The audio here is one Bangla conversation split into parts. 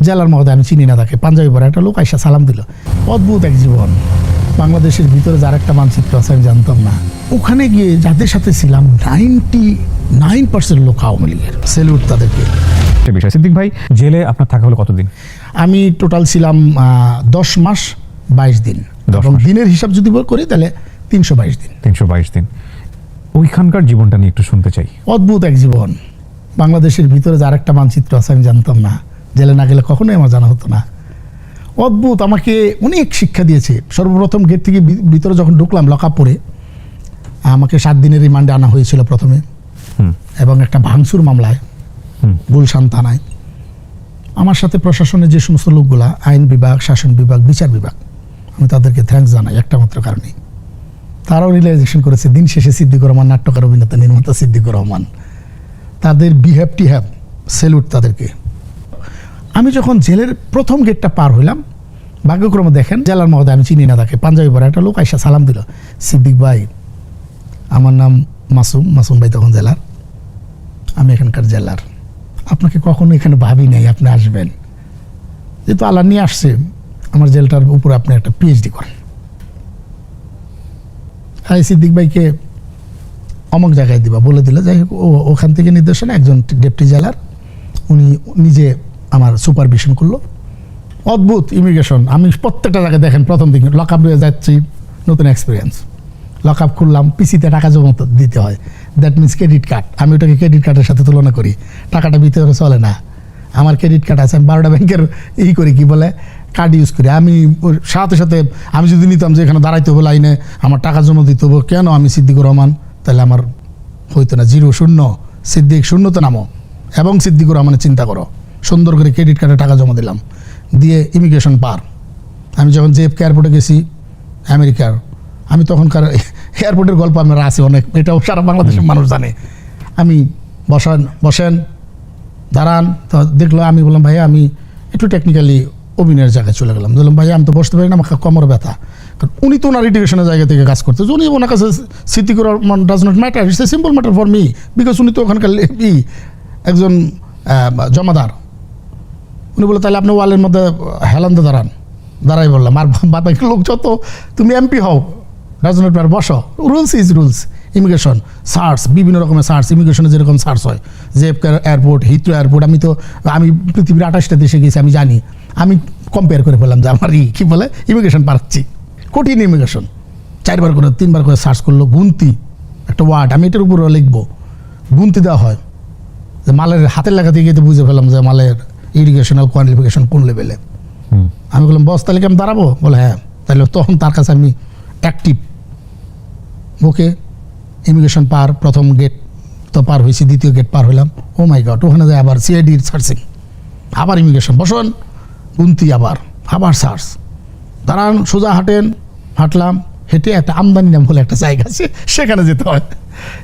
জেলার মহোদয়, আমি চিনি না তাকে, পাঞ্জাবি পরে একটা লোক আইসা সালাম দিল। অদ্ভুত এক জীবন। বাংলাদেশের ভিতরে যার একটা মানচিত্র আছে আমি জানতাম না। ওখানে গিয়ে যাদের সাথে ছিলাম 99% লোক আওয়ামী লীগের। সেলুট তাদেরকে। বিষয় সিদ্দিক ভাই, জেলে আপনার থাকা হলো কতদিন? আমি টোটাল ছিলাম 10 মাস 22 দিন, এবং দিনের হিসাব যদি করি তাহলে 322 দিন। 322 দিন। ওইখানকার জীবনটা নিয়ে একটু শুনতে চাই। অদ্ভুত এক জীবন। বাংলাদেশের ভিতরে যার একটা মানচিত্র আছে আমি জানতাম না। জেলে না গেলে কখনোই আমার জানা হতো না। অদ্ভুত, আমাকে অনেক শিক্ষা দিয়েছে। সর্বপ্রথম গেট থেকে ভিতরে যখন ঢুকলাম, লকআপ পরে আমাকে 7 দিনের রিমান্ডে আনা হয়েছিল প্রথমে, এবং একটা ভাঙচুর মামলায় গুলশান থানায়। আমার সাথে প্রশাসনের যে সমস্ত লোকগুলা, আইন বিভাগ, শাসন বিভাগ, বিচার বিভাগ, আমি তাদেরকে থ্যাঙ্কস জানাই একটা মাত্র কারণে। তারাও রিয়েলাইজেশন করেছে দিন শেষে সিদ্দিকুর রহমান, নাট্যকার, অভিনেতা, নির্মাতা সিদ্দিকুর রহমান। তাদের বিহেভ টিহেভ, সেলুট তাদেরকে। আমি যখন জেলের প্রথম গেটটা পার হইলাম, ভাগ্যক্রমে দেখেন জেলার মহোদয়, আমি চিনি না তাকে, পাঞ্জাবি পরে একটা লোক আইসা সালাম দিল। সিদ্দিক ভাই, আমার নাম মাসুম ভাই তখন জেলার, আমি এখানকার জেলার, আপনাকে কখনো এখানে ভাবি নাই আপনি আসবেন, যেহেতু আল্লাহ নিয়ে আসছে আমার জেলটার উপরে আপনি একটা পিএইচডি করেন। আর সিদ্দিক ভাইকে অমুক জায়গায় দিবা বলে দিলে, যাই হোক ওখান থেকে নির্দেশনা, একজন ডেপুটি জেলার, উনি নিজে আমার সুপারভিশন করলো। অদ্ভুত ইমিগ্রেশন। আমি প্রত্যেকটা জায়গায় দেখেন প্রথম দিকে লকআপ হয়ে যাচ্ছি, নতুন এক্সপিরিয়েন্স। লকআপ খুললাম, পিসিতে টাকা জমা দিতে হয়, দ্যাট মিনস ক্রেডিট কার্ড। আমি ওটাকে ক্রেডিট কার্ডের সাথে তুলনা করি, টাকাটা ভিতরে চলে না। আমার ক্রেডিট কার্ড আছে, আমি 12টা ব্যাংকের করি, কি বলে, কার্ড ইউজ করি। আমি সাথে সাথে আমি যদি নিতাম যে এখানে দাঁড়াইতে হবে লাইনে, আমার টাকা জমা দিতে হবে, কেন আমি সিদ্দিকুর রহমান, তাহলে আমার হইতো না। 0 0 সিদ্দিক, শূন্যতে নামো এবং সিদ্দিকুর রহমানের চিন্তা করো। সুন্দর করে ক্রেডিট কার্ডে টাকা জমা দিলাম, দিয়ে ইমিগ্রেশন পার। আমি যখন JFK এয়ারপোর্টে গেছি আমেরিকার, আমি তখনকার এয়ারপোর্টের গল্প আমার আছে অনেক, এটাও সারা বাংলাদেশের মানুষ জানে। আমি বসেন দাঁড়ান, তো দেখলো, আমি বললাম ভাইয়া আমি একটু টেকনিক্যালি অভিনয়ের জায়গায় চলে গেলাম। বললাম ভাইয়া আমি তো বসতে পারি না, আমার কোমর ব্যথা। কারণ উনি তো ওনার ইরিগেশনের জায়গা থেকে কাজ করতে, উনি ওনার কাছে Siddiqur Rahman does not matter, it's a simple matter for me, because উনি তো ওখানকার একজন জমাদার। উনি বলে তাহলে আপনি ওয়ালের মধ্যে হেলান্দে দাঁড়াই বললাম। আর বাকি লোক যত, তুমি MP হও, ডাজ নট ম্যাটার, বসো, rules is rules. Immigration search, বিভিন্ন রকমের সার্চ, ইমিগ্রেশনে যেরকম সার্চ হয়, JFK এয়ারপোর্ট, হিথ্রো এয়ারপোর্ট, আমি পৃথিবীর 28টা দেশে গেছি, আমি জানি। আমি কম্পেয়ার করে বললাম যে আমার কি বলে ইমিগ্রেশন পাচ্ছি, কঠিন ইমিগ্রেশন। 4বার করে 3বার করে সার্চ করলো, গুনতি একটা ওয়ার্ড, আমি এটার উপরে লিখবো, গুনতি দেওয়া হয়, যে মালের হাতের লেখা দিয়ে গিয়ে বুঝে ফেলাম যে মালের ইরিগেশনাল কোয়ালিফিকেশন কোন লেভেলে। আমি বললাম বস তাহলে কি আমি দাঁড়াবো? বলে হ্যাঁ। তাহলে তখন তার কাছে আমি অ্যাক্টিভ। ওকে, ইমিগ্রেশন পার, প্রথম গেট তো পার হয়েছি, দ্বিতীয় গেট পার হলাম। ও মাই গড, ওখানে যায় আবার CID সার্চিং, আবার ইমিগ্রেশন, বসুন, গুনতি, আবার সার্চ, দাঁড়ান, সোজা হাঁটলাম, হেঁটে একটা আমদানি নাম বলে একটা জায়গা আছে, সেখানে যেতে হয়।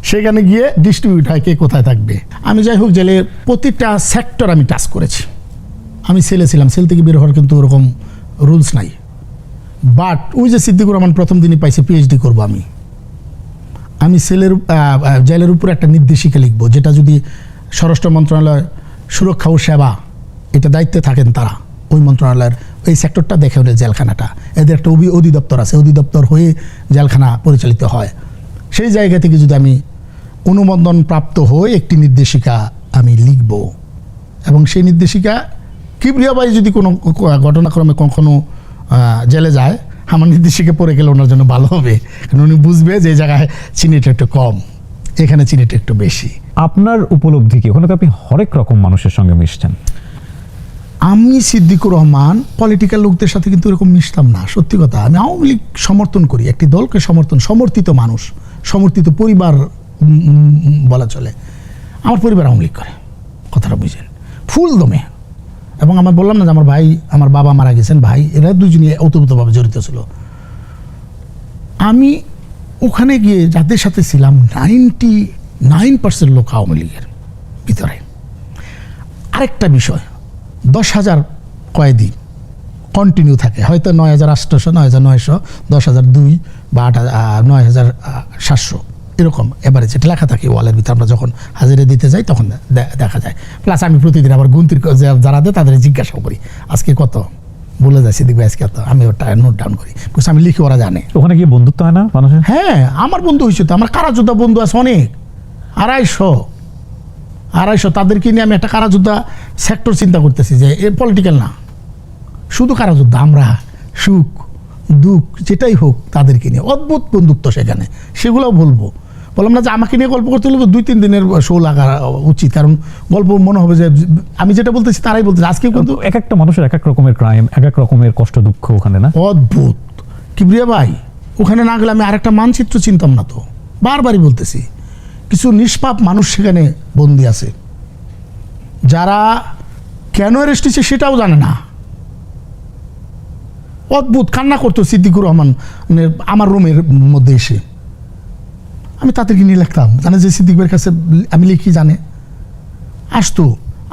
সেখানে গিয়ে ডিস্ট্রিবিউট হয় কে কোথায় থাকবে। আমি যাই হোক জেলে প্রতিটা সেক্টর আমি টাচ করেছি। আমি সেলে ছিলাম, সেল থেকে বের হওয়ার কিন্তু ওরকম রুলস নাই। বাট ওই যে সিদ্দিকুর রহমান প্রথম দিনই পাইছে PhD করবো, আমি জেলের উপর একটা নির্দেশিকা লিখবো, যেটা যদি স্বরাষ্ট্র মন্ত্রণালয় সুরক্ষা ও সেবা এটা দায়িত্বে থাকেন তারা, ওই মন্ত্রণালয়ের ওই সেক্টরটা দেখে হলে জেলখানাটা, এদের একটা অধিদপ্তর আছে, অধিদপ্তর হয়ে জেলখানা পরিচালিত হয়। সেই জায়গা থেকে যদি আমি অনুমোদন প্রাপ্ত হয়ে একটি নির্দেশিকা আমি লিখব, এবং সেই নির্দেশিকা কিবরিয়াবাই যদি কোনো ঘটনাক্রমে কখনো জেলে যায়, আমার নির্দেশিকা পড়ে গেলে ওনার জন্য ভালো হবে, কারণ উনি বুঝবে যে এই জায়গায় চিনিটা একটু কম, এখানে চিনিটা একটু বেশি। আপনার উপলব্ধি কি? ওখানে তো আপনি হরেক রকম মানুষের সঙ্গে মিশছেন। আমি সিদ্দিকুর রহমান পলিটিক্যাল লোকদের সাথে কিন্তু এরকম মিশতাম না, সত্যি কথা। আমি আওয়ামী লীগ সমর্থন করি, একটি দলকে সমর্থিত মানুষ, সমর্থিত পরিবার বলা চলে। আমার পরিবার আওয়ামী লীগ করে, কথাটা বুঝেন, ফুল দমে। এবং আমার বললাম না যে আমার ভাই, আমার বাবা মারা গেছেন, ভাই, এরা দুজনই ওতপ্রোতভাবে জড়িত ছিল। আমি ওখানে গিয়ে যাদের সাথে ছিলাম 99% লোক আওয়ামী লীগের ভিতরে। আরেকটা বিষয়, 10,000 কয়েদি কন্টিনিউ থাকে, হয়তো 9,800, 9,900, 10,002 বা 9,700 এরকম এভারেজ এটা লেখা থাকে ওয়ালের ভিতরে, আমরা যখন হাজিরা দিতে যাই তখন দেখা যায়। প্লাস আমি প্রতিদিন আবার গুনতির যারা দেয় তাদের জিজ্ঞাসা করি আজকে কত, বলে যায় সিদ্দিক ভাই আজকে কত, আমি ওটা নোট ডাউন করি, because আমি লিখি ওরা জানে। ওখানে গিয়ে বন্ধুত্ব হয় না মানুষের? হ্যাঁ, আমার বন্ধু হয়েছে তো, আমার কারাযোদ্ধা বন্ধু আছে অনেক, 250 তাদেরকে নিয়ে আমি একটা কারাযোদ্ধা সেক্টর চিন্তা করতেছি, যে এ পলিটিক্যাল না, শুধু কারাযোদ্ধা, আমরা সুখ দুঃখ যেটাই হোক তাদেরকে নিয়ে অদ্ভুত বন্ধুত্ব সেখানে, সেগুলোও বলবো। বললাম না যে আমাকে নিয়ে গল্প করতে হলে 2-3 দিনের শো লাগা উচিত, কারণ গল্প মনে হবে যে আমি যেটা বলতেছি তারাই বলতেছে। আজকে কিন্তু এক একটা মানুষের এক এক রকমের ক্রাইম, এক এক রকমের কষ্ট দুঃখ ওখানে না? অদ্ভুত। কিবরিয়া ভাই, ওখানে না গেলে আমি আরেকটা মানচিত্র চিনতাম না তো, বারবারই বলতেছি। কিছু নিষ্পাপ মানুষ সেখানে বন্দী আছে, যারা কেন অ্যারেস্ট হয়েছে সেটাও জানে না। অদ্ভুত কান্না করতো সিদ্দিকুর রহমান আমার রুমের মধ্যে এসে, আমি তাদেরকে নিয়ে লিখতাম, জানে যে সিদ্দিক ভাইয়ের কাছে আমি লিখি, জানে আসতো।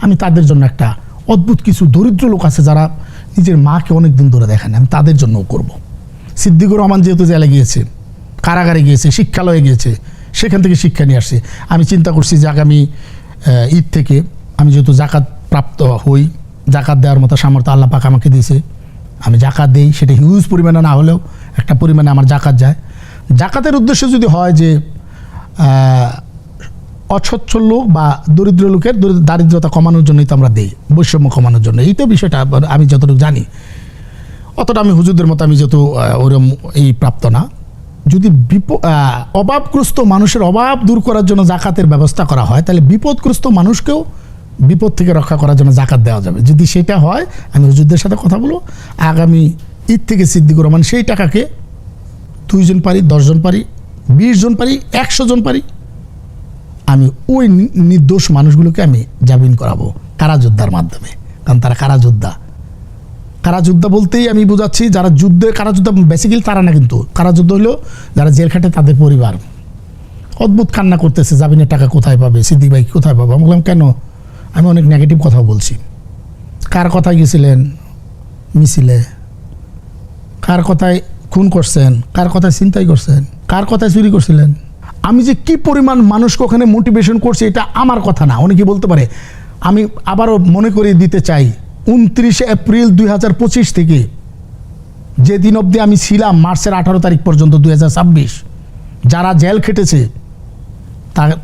আমি তাদের জন্য একটা অদ্ভুত কিছু দরিদ্র লোক আছে যারা নিজের মাকে অনেকদিন ধরে দেখেন, আমি তাদের জন্যও করব। সিদ্দিকুর রহমান যেহেতু জেলে গিয়েছে, কারাগারে গিয়েছে, শিক্ষালয়ে গিয়েছে, সেখান থেকে শিক্ষা নিয়ে আসছে। আমি চিন্তা করছি যে আগামী ঈদ থেকে আমি যেহেতু জাকাত প্রাপ্ত হই, জাকাত দেওয়ার মতো সামর্থ্য আল্লাহ পাক আমাকে দিয়েছে, আমি জাকাত দেই, সেটা হিউজ পরিমাণে না হলেও একটা পরিমাণে আমার জাকাত যায়। জাকাতের উদ্দেশ্য যদি হয় যে অচ্ছচ্ছল লোক বা দরিদ্র লোকের দারিদ্রতা কমানোর জন্যই তো আমরা দিই, বৈষম্য কমানোর জন্য, এই তো বিষয়টা আমি যতটুকু জানি। অতটা আমি হুজুরদের মতো আমি যত ওরম এই প্রাপ্ত না। যদি অভাবগ্রস্ত মানুষের অভাব দূর করার জন্য জাকাতের ব্যবস্থা করা হয়, তাহলে বিপদগ্রস্ত মানুষকেও বিপদ থেকে রক্ষা করার জন্য জাকাত দেওয়া যাবে। যদি সেটা হয়, আমি হুজুরদের সাথে কথা বলবো, আগামী ঈদ থেকে সিদ্দিকুর রহমান সেই টাকাকে 2 জন পারি, 10 জন পারি, 20 জন পারি, 100 জন পারি, আমি ওই নির্দোষ মানুষগুলোকে আমি জামিন করাবো কারাযোদ্ধার মাধ্যমে। কারণ তারা কারাযোদ্ধা বলতেই আমি বোঝাচ্ছি যারা যুদ্ধে কারাযোদ্ধা, বেসিক্যালি তারা না, কিন্তু কারাযুদ্ধ হলো যারা জেল খাটে তাদের পরিবার। অদ্ভুত কান্না করতেছে, জামিনের টাকা কোথায় পাবে, সিদ্দিক ভাই কোথায় পাবে। আমি বললাম কেন, আমি অনেক নেগেটিভ কথা বলছি। কার কথায় গেছিলেন মিছিলে, কার কথায় খুন করছেন, কার কথায় ছিনতাই করছেন, কার কথায় চুরি করছিলেন। আমি যে কি পরিমাণ মানুষকে ওখানে মোটিভেশন করছি এটা আমার কথা না, অনেকে বলতে পারে। আমি আবারও মনে করিয়ে দিতে চাই, 29 এপ্রিল 2025 থেকে যেদিন অবধি আমি ছিলাম, মার্চের 18 তারিখ পর্যন্ত 2026, যারা জেল খেটেছে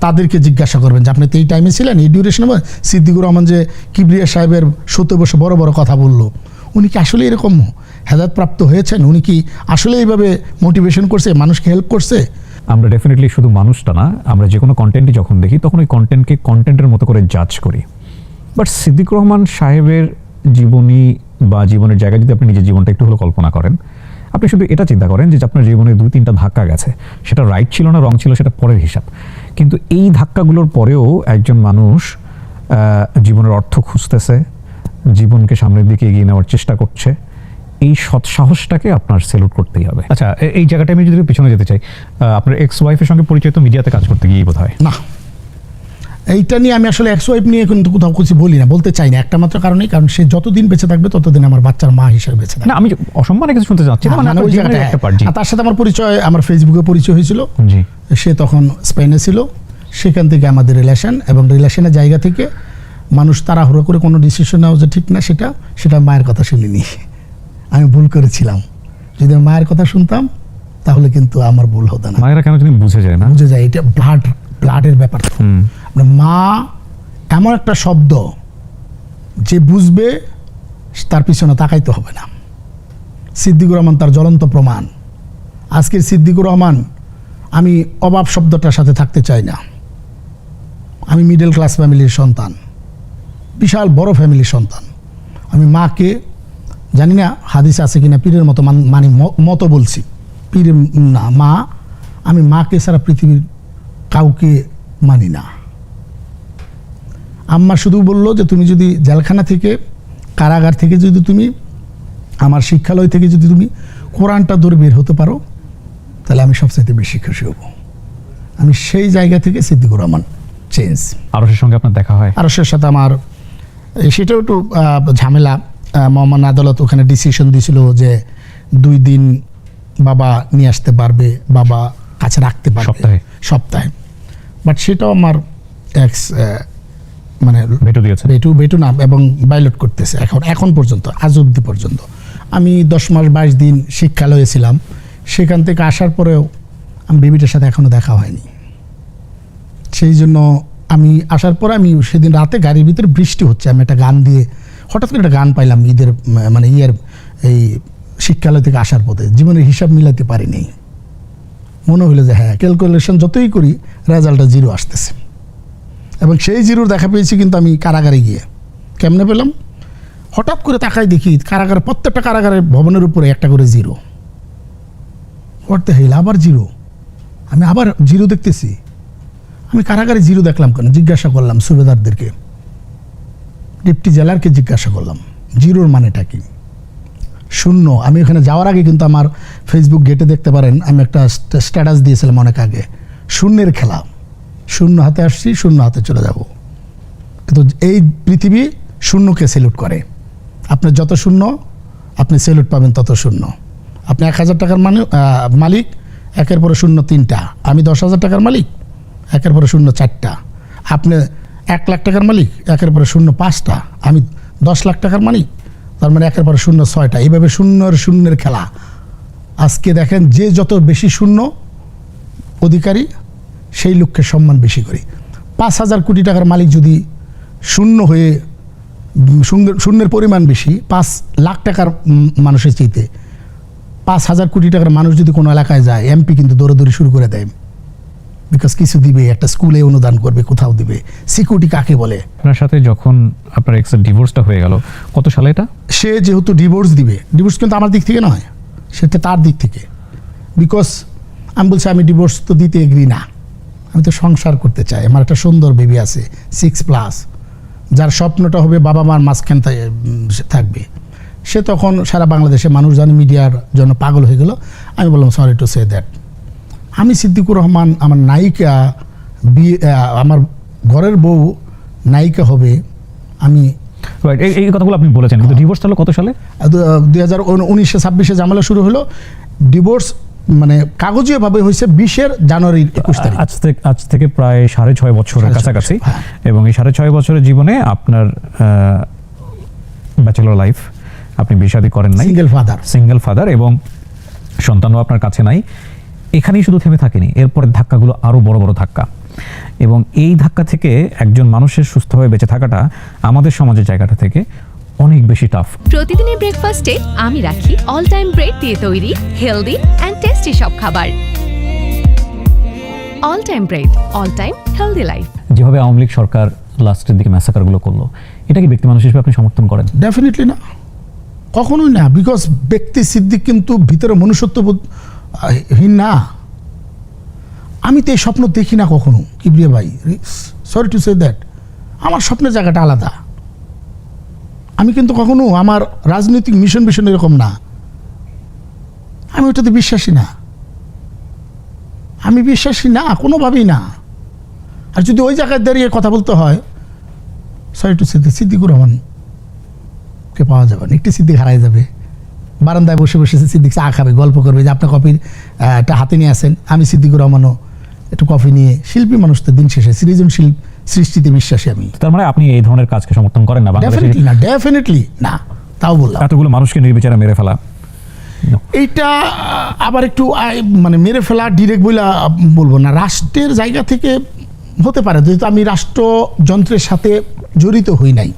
তাদেরকে জিজ্ঞাসা করবেন যে আপনি তো এই টাইমে ছিলেন, এই ডিউরেশন। সিদ্দিকুর রহমান যে কিবরিয়া সাহেবের সত্যি বসে বড় বড় কথা বললো, উনি কি আসলে এরকম হেদায়েতপ্রাপ্ত হয়েছেন? উনি কি আসলে এইভাবে মোটিভেশন করছে, মানুষকে হেল্প করছে? আমরা ডেফিনেটলি শুধু মানুষটা না, আমরা যে কোনো কন্টেন্টই যখন দেখি তখন ওই কন্টেন্টকে কন্টেন্টের মতো করে জাজ করি। বাট সিদ্দিকুর রহমান সাহেবের জীবনী বা জীবনের জায়গায় যদি আপনি নিজের জীবনটা একটু হলেও কল্পনা করেন, আপনি শুধু এটা চিন্তা করেন যে আপনার জীবনে 2-3টা ধাক্কা গেছে, সেটা রাইট ছিল না রং ছিল সেটা পরের হিসাব, কিন্তু এই ধাক্কাগুলোর পরেও একজন মানুষ জীবনের অর্থ খুঁজতেছে, জীবনকে সামনের দিকে এগিয়ে নেওয়ার চেষ্টা করছে, এই সৎ সাহসটাকে আপনার সেলুট করতেই হবে। আচ্ছা, এই জায়গাটা আমি যদি পিছনে যেতে চাই, আপনার এক্স ওয়াইফের সঙ্গে পরিচয় তো মিডিয়াতে কাজ করতে গিয়েই বোধ হয় না, এইটা নিয়ে আমি আসলে এক্স ওয়াইফ নিয়ে কিন্তু কোথাও কিছু বলি না, বলতে চাই না, একটা মাত্র কারণেই, কারণ সে যতদিন বেঁচে থাকবে ততদিন আমার বাচ্চার মা হিসেবে বেঁচে থাকবে। না, আমি অসম্মানে কিছু শুনতে চাচ্ছি না, মানে ওই জায়গাটা একটা পার্ট। আর তার সাথে আমার পরিচয়, আমার ফেসবুকে পরিচয় হয়েছিল, জি, সে তখন স্পেনে ছিল, সেখান থেকে আমাদের রিলেশন, এবং রিলেশনের জায়গা থেকে মানুষ তাড়াহুড়ো করে কোনো ডিসিশন নেওয়া যে ঠিক না, সেটা মায়ের কথা শুনিনি, আমি ভুল করেছিলাম। যদি মায়ের কথা শুনতাম তাহলে কিন্তু আমার ভুল হতো না। মায়েরা কেন জানি বুঝে যায় না, বুঝে যায়, এটা ব্লাডের ব্যাপার। তো মা এমন একটা শব্দ, যে বুঝবে তার পিছনে তাকাইতে হবে না। সিদ্দিকুর রহমান তার জ্বলন্ত প্রমাণ। আজকের সিদ্দিকুর রহমান, আমি অভাব শব্দটার সাথে থাকতে চাই না। আমি মিডল ক্লাস ফ্যামিলির সন্তান, বিশাল বড় ফ্যামিলির সন্তান। আমি মাকে, জানি না হাদিস আছে কিনা, পীরের মতো মানে মতো বলছি, পীরের না, মা, আমি মাকে ছাড়া পৃথিবীর কাউকে মানি না। আম্মা শুধু বললো যে তুমি যদি জেলখানা থেকে, কারাগার থেকে যদি তুমি, আমার শিক্ষালয় থেকে যদি তুমি কোরআনটা ধরে বের হতে পারো, তাহলে আমি সবচাইতে বেশি খুশি হব। আমি সেই জায়গা থেকে সিদ্দিকুর রহমান চেঞ্জ। আরশের সঙ্গে আপনার দেখা হয়? আরশের সাথে আমার সেটাও একটু ঝামেলা। মহামান আদালত ওখানে ডিসিশন দিয়েছিল যে 2 দিন বাবা নিয়ে আসতে পারবে, বাবা কাছে রাখতে পারবে সপ্তাহে। বাট সেটাও আমার এক্স মানে ভেটু না এবং বাইলট করতেছে এখন পর্যন্ত, আজ অবধি পর্যন্ত। আমি 10 মাস 22 দিন শিক্ষালয়ে ছিলাম, সেখান থেকে আসার পরেও আমি বেবিটার সাথে এখনও দেখা হয়নি। সেই জন্য আমি আসার পরে আমি সেদিন রাতে গাড়ির ভিতরে বৃষ্টি হচ্ছে, আমি একটা গান দিয়ে হঠাৎ করে একটা গান পাইলাম ঈদের মানে এই শিক্ষালয় থেকে আসার পথে, জীবনের হিসাব মিলাতে পারিনি। মনে হলো যে হ্যাঁ, ক্যালকুলেশন যতই করি রেজাল্টটা 0 আসতেছে। এবং সেই 0 দেখা পেয়েছি কিন্তু আমি কারাগারে গিয়ে। কেমনে পেলাম? হঠাৎ করে তাকাই দেখি কারাগারে, প্রত্যেকটা কারাগারের ভবনের উপরে একটা করে 0। পড়তে হইল আবার 0, আমি আবার 0 দেখতেছি। আমি কারাগারে 0 দেখলাম কেন জিজ্ঞাসা করলাম সুবেদারদেরকে, ডেপুটি জেলারকে জিজ্ঞাসা করলাম 0-র মানেটা কি। 0। আমি ওখানে যাওয়ার আগে কিন্তু আমার ফেসবুক গেটে দেখতে পারেন, আমি একটা স্ট্যাটাস দিয়েছিলাম অনেক আগে, 0-এর খেলা, 0 হাতে আসছি 0 হাতে চলে যাব। কিন্তু এই পৃথিবী 0কে স্যালুট করে। আপনার যত 0 আপনি স্যালুট পাবেন তত 0। আপনি 1000 টাকার মালিক, 1-এর পরে 0 3টা। আমি 10,000 টাকার মালিক, 1-এর পরে 0 4টা। আপনি 1 লাখ টাকার মালিক, 1-এর পরে 0 5টা। আমি 10 লাখ টাকার মালিক, তার মানে 1-এর পরে 0 6টা। এইভাবে 0-0-এর খেলা। আজকে দেখেন যে যত বেশি 0 অধিকারী, সেই লোককে সম্মান বেশি করি। 5,000 কোটি টাকার মালিক যদি 0 হয়ে, 0-এর পরিমাণ বেশি, 5 লাখ টাকার মানুষের চাইতে 5,000 কোটি টাকার মানুষ যদি কোনো এলাকায় যায়, এমপি কিন্তু দৌড়াদৌড়ি শুরু করে দেয়। বিকজ কিছু দিবে, একটা স্কুলে অনুদান করবে, কোথাও দিবে। সিকিউরিটি কাকে বলে? আপনার সাথে যখন আপনার এক্সের ডিভোর্সটা হয়ে গেল, কত সালে এটা? সে যেহেতু ডিভোর্স দিবে, ডিভোর্স কিন্তু আমার দিক থেকে নয়, সেটা তার দিক থেকে। বিকজ আমি বলছি আমি ডিভোর্স তো দিতে এগ্রি না, আমি তো সংসার করতে চাই। আমার একটা সুন্দর বেবি আছে 6+, যার স্বপ্নটা হবে বাবা মার মাঝখান থাকবে। সে তখন সারা বাংলাদেশে মানুষ জানে, মিডিয়ার জন্য পাগল হয়ে গেল। আমি বললাম সরি টু সে দ্যাট, আমি সিদ্দিকুর রহমান, আমার নায়িকা, আমার ঘরের বউ নায়িকা হবে। আমি এই কথাগুলো আপনি বলেছেন, কিন্তু ডিভোর্স হলো কত সালে? 2019-26 ঝামেলা শুরু হলো। ডিভোর্স মানে কাগজীয়ভাবে হয়েছে 20 জানুয়ারি 21 তারিখ। আজ থেকে প্রায় 6.5 বছরের কাছাকাছি। এবং এই 6.5 বছরের জীবনে আপনার ব্যাচেলর লাইফ, আপনি বিয়ে শাদী করেন নাই, সিঙ্গেল ফাদার, এবং সন্তানও আপনার কাছে নাই। এখানেই শুধু থেমে থাকেনি, এরপরের ধাক্কাগুলো আরও বড় বড় ধাক্কা। এবং এই ধাক্কা থেকে একজন মানুষের সুস্থভাবে বেঁচে থাকাটা আমাদের সমাজের জায়গাটা থেকে অনেক বেশি টাফ। প্রতিদিনের ব্রেকফাস্টে আমি রাখি অল টাইম ব্রেড দিয়ে তৈরি হেলদি অ্যান্ড টেস্টি সব খাবার। All time bread, all time healthy life. যেভাবে আওয়ামী লীগ সরকার লাস্টের দিকে ম্যাসাকারগুলো করলো, এটা কি ব্যক্তি মানুষ হিসেবে আপনি সমর্থন করেন? ডেফিনেটলি না, কখনোই না। বিকজ ব্যক্তি সিদ্দিক কিন্তু ভিতরে মনুষ্যত্বহীন না। আমি তো এই স্বপ্ন দেখি না কখনো, কিবরিয়া ভাই, সরি টু সে দ্যাট। আমার স্বপ্নের জায়গাটা আলাদা। আমি কিন্তু কখনো আমার রাজনৈতিক মিশন এরকম না। আমি ওটাতে বিশ্বাসী না, আমি বিশ্বাসী না কোনোভাবেই না। আর যদি ওই জায়গায় দাঁড়িয়ে কথা বলতে হয়, সরি টু সে, সিদ্দিকুর রহমানকে পাওয়া যাবে না, একটি সিদ্দিক হারাই যাবে। বারান্দায় বসে বসে সিদ্দিক চা খাবে, গল্প করবে যে আপনার কফির একটা হাতে নিয়ে আসেন। আমি সিদ্দিকুর রহমানও একটু কফি নিয়ে, শিল্পী মানুষ তো দিন শেষে সৃজনশীল সৃষ্টিতে বিশ্বাসী আমি। তার মানে আপনি এই ধরনের কাজকে সমর্থন করেন না? ডেফিনেটলি না, তাও বললাম। এতগুলো মানুষকে নির্বিচারে মেরে ফেলা, এইটা আবার একটু মানে মেরে ফেলা ডিরেক্ট বলবো না, রাষ্ট্রের জায়গা থেকে হতে পারে, যেহেতু আমি রাষ্ট্রযন্ত্রের সাথে জড়িত হই নাই,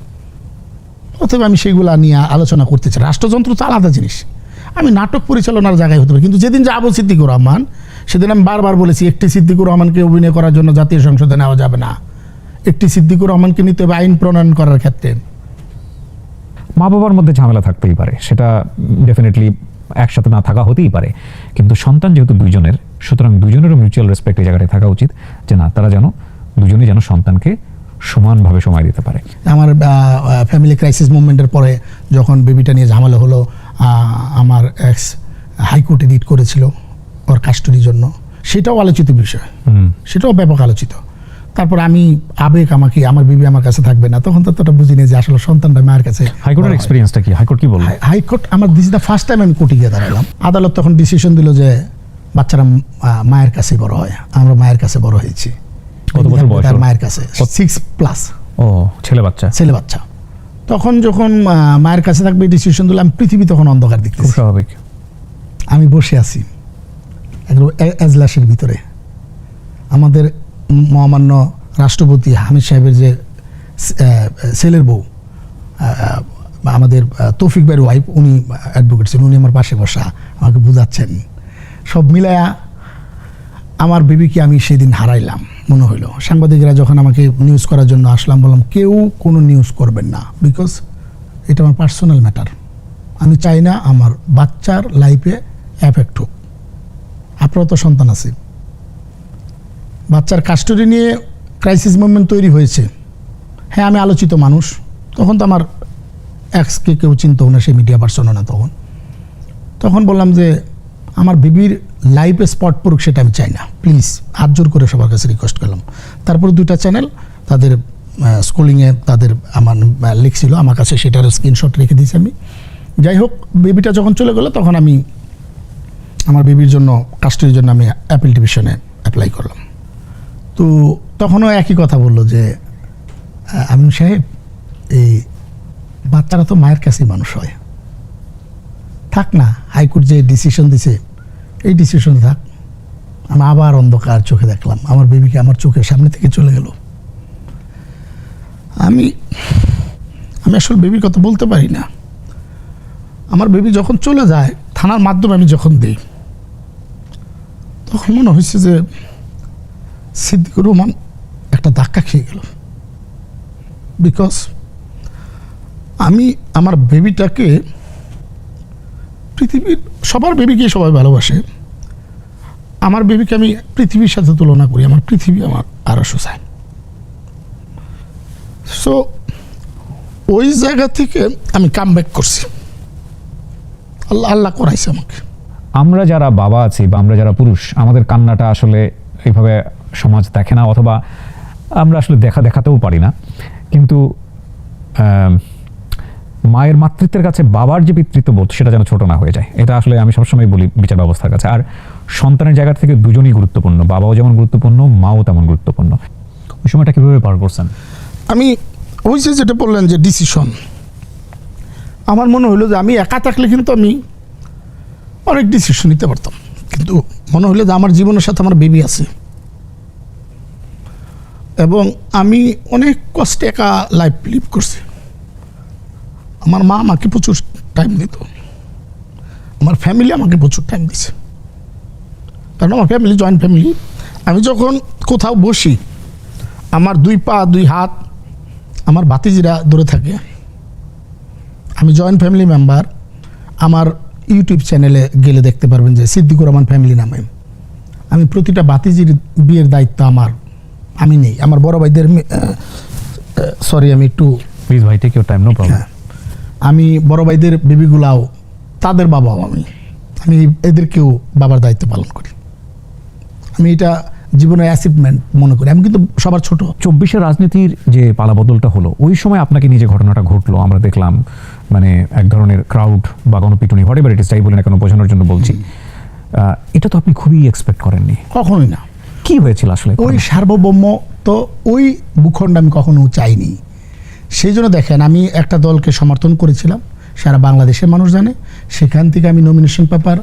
অথবা আমি সেগুলা নিয়ে আলোচনা করতে চাই। রাষ্ট্রযন্ত্র তো আলাদা জিনিস, আমি নাটক পরিচালনার জায়গায় হতে পারে। কিন্তু যেদিন যাবো সিদ্দিকুর রহমান, সেদিন আমি বারবার বলেছি, একটি সিদ্দিকুর রহমানকে অভিনয় করার জন্য জাতীয় সংসদে নেওয়া যাবে না, একটি সিদ্দিকুর রহমানকে নিতে হবে আইন প্রণয়ন করার ক্ষেত্রে। মা বাবার মধ্যে ঝামেলা থাকতেই পারে, সেটা ডেফিনেটলি একসাথে না থাকা হতেই পারে, কিন্তু সন্তান যেহেতু দুইজনের, সুতরাং দুজনেরও মিউচুয়াল রেসপেক্ট এই জায়গাটায় থাকা উচিত, যে না, তারা যেন দুজনেই যেন সন্তানকে সমানভাবে সময় দিতে পারে। আমার ফ্যামিলি ক্রাইসিস মুভমেন্টের পরে যখন বেবিটা নিয়ে ঝামেলা হলো, আমার এক্স হাইকোর্টে রিট করেছিল ওর কাস্টডির জন্য, সেটাও আলোচিত বিষয়, সেটাও ব্যাপক আলোচিত। তারপর আমি আবেগ, আমার বিবি আমার কাছে থাকবে না, তখন তো ততটা বুঝিনি যে আসলে সন্তানটা মায়ের কাছে। হাইকোর্টের এক্সপেরিয়েন্সটা কি? হাইকোর্ট কি বলল? হাইকোর্ট আমার দিস দ্য ফার্স্ট টাইম আমি কোর্টে গিয়ে দাঁড়ালাম। আদালত তখন ডিসিশন দিল যে বাচ্চারা মায়ের কাছে বড় হয়, আমরা মায়ের কাছে বড় হয়েছি। কত বছর বয়স তার ওর? মায়ের কাছে 6+, ও ছেলে বাচ্চা, ছেলে বাচ্চা। তখন যখন মায়ের কাছে থাকবে ডিসিশন দিলে আমি পৃথিবী তখন অন্ধকার খুব দেখতেছি। স্বাভাবিক। আমি বসে আছি একদম এজলাসের ভিতরে। আমাদের মহামান্য রাষ্ট্রপতি হামিদ সাহেবের যে ছেলের বউ, আমাদের তৌফিক ভাইয়ের ওয়াইফ, উনি অ্যাডভোকেট ছিলেন, উনি আমার পাশে বসা আমাকে বুঝাচ্ছেন। সব মিলায়া আমার বেবিকে আমি সেদিন হারাইলাম মনে হইলো। সাংবাদিকরা যখন আমাকে নিউজ করার জন্য আসলাম, বললাম কেউ কোনো নিউজ করবেন না, বিকজ এটা আমার পার্সোনাল ম্যাটার। আমি চাই না আমার বাচ্চার লাইফে এফেক্ট হোক। আপনারও তো সন্তান আছে, বাচ্চার কাস্টডি নিয়ে ক্রাইসিস মুভমেন্ট তৈরি হয়েছে। হ্যাঁ, আমি আলোচিত মানুষ, তখন তো আমার এক্সকে কেউ চিনতও না, সে মিডিয়া পার্সনও না তখন বললাম যে আমার বেবির লাইফে স্পট পড়ুক, সেটা আমি চাই না, প্লিজ হাত জোর করে সবার কাছে রিকোয়েস্ট করলাম। তারপরে 2টা চ্যানেল তাদের স্কুলিংয়ে তাদের আমার লিখছিল, আমার কাছে সেটার স্ক্রিনশট রেখে দিয়েছি আমি। যাই হোক, বেবিটা যখন চলে গেলো তখন আমি আমার বেবির জন্য কাস্টডির জন্য আমি অ্যাপেল ডিভিশনে অ্যাপ্লাই করলাম। তো তখনও একই কথা বললো যে আমিন সাহেব, এই বাচ্চারা তো মায়ের কাছেই মানুষ হয়, থাক না, হাইকোর্ট যে ডিসিশন দিছে এই ডিসিশনে থাক। আমি আবার অন্ধকার চোখে দেখলাম আমার বেবিকে আমার চোখের সামনে থেকে চলে গেল। আমি আসলে বেবির কথা বলতে পারি না। আমার বেবি যখন চলে যায়, থানার মাধ্যমে আমি যখন দিই, তখন মনে হয়েছে যে সিদ্দিকুর রহমান একটা ধাক্কা খেয়ে গেল। বিকজ আমি আমার বেবিটাকে, পৃথিবীর সবার বেবিকে সবাই ভালোবাসে, আমার বেবিকে আমি পৃথিবীর সাথে তুলনা করি। আমার পৃথিবী আমার আরো চাই। সো ওই জায়গা থেকে আমি কাম ব্যাক করছি, আল্লাহ করাইছে আমাকে। আমরা যারা বাবা আছি বা আমরা যারা পুরুষ, আমাদের কান্নাটা আসলে এইভাবে সমাজ দেখে না, অথবা আমরা আসলে দেখাতেও পারি না। কিন্তু মায়ের মাতৃত্বের কাছে বাবার যে পিতৃত্ববোধ, সেটা যেন ছোট না হয়ে যায়। এটা আসলে আমি সবসময় বলি বিচার ব্যবস্থার কাছে। আর সন্তানের জায়গা থেকে দুজনই গুরুত্বপূর্ণ, বাবাও যেমন গুরুত্বপূর্ণ, মাও তেমন গুরুত্বপূর্ণ। ওই সময়টা কীভাবে পার করছেন? আমি ওই যে যেটা বললেন যে ডিসিশন, আমার মনে হলো যে আমি একা থাকলে কিন্তু আমি অনেক ডিসিশন নিতে পারতাম, কিন্তু মনে হলো যে আমার জীবনের সাথে আমার বেবি আছে এবং আমি অনেক কষ্টে একা লাইফ লিভ করছি। আমার মা আমাকে প্রচুর টাইম দিত, আমার ফ্যামিলি আমাকে প্রচুর টাইম দিছে, কারণ আমার ফ্যামিলি জয়েন্ট ফ্যামিলি। আমি যখন কোথাও বসি, আমার 2 পা 2 হাত আমার ভাতিজিরা ধরে থাকে। আমি জয়েন্ট ফ্যামিলি মেম্বার। আমার ইউটিউব চ্যানেলে গেলে দেখতে পারবেন যে সিদ্দিকুর রহমান ফ্যামিলি নামে আমি প্রতিটা ভাতিজির বিয়ের দায়িত্ব আমি নেই। আমার বড় ভাইদের, সরি আমি একটু প্লিজ ভাই, take your time, no problem. আমি বড় ভাইদের বেবিগুলাও তাদের বাবাও আমি এদেরকেও বাবার দায়িত্ব পালন করি। আমি এটা জীবনের অ্যাচিভমেন্ট মনে করি। আমি কিন্তু সবার ছোট। 24-এর রাজনীতির যে পালাবদলটা হলো, ওই সময় আপনাকে নিয়ে যে ঘটনাটা ঘটলো, আমরা দেখলাম মানে এক ধরনের ক্রাউড বা গণপিটুনি, হোয়াটএভার ইট ইজ, যাই বলে না কেন, বোঝানোর জন্য বলছি, এটা তো আপনি খুবই এক্সপেক্ট করেননি। কখনোই না। কি হয়েছিল আসলে? ওই সার্বভৌম তো ওই ভূখণ্ড আমি কখনো চাইনি। সেই জন্য দেখেন, আমি একটা দলকে সমর্থন করেছিলাম, সারা বাংলাদেশের মানুষ জানে। সেখান থেকে আমি নমিনেশন পেপার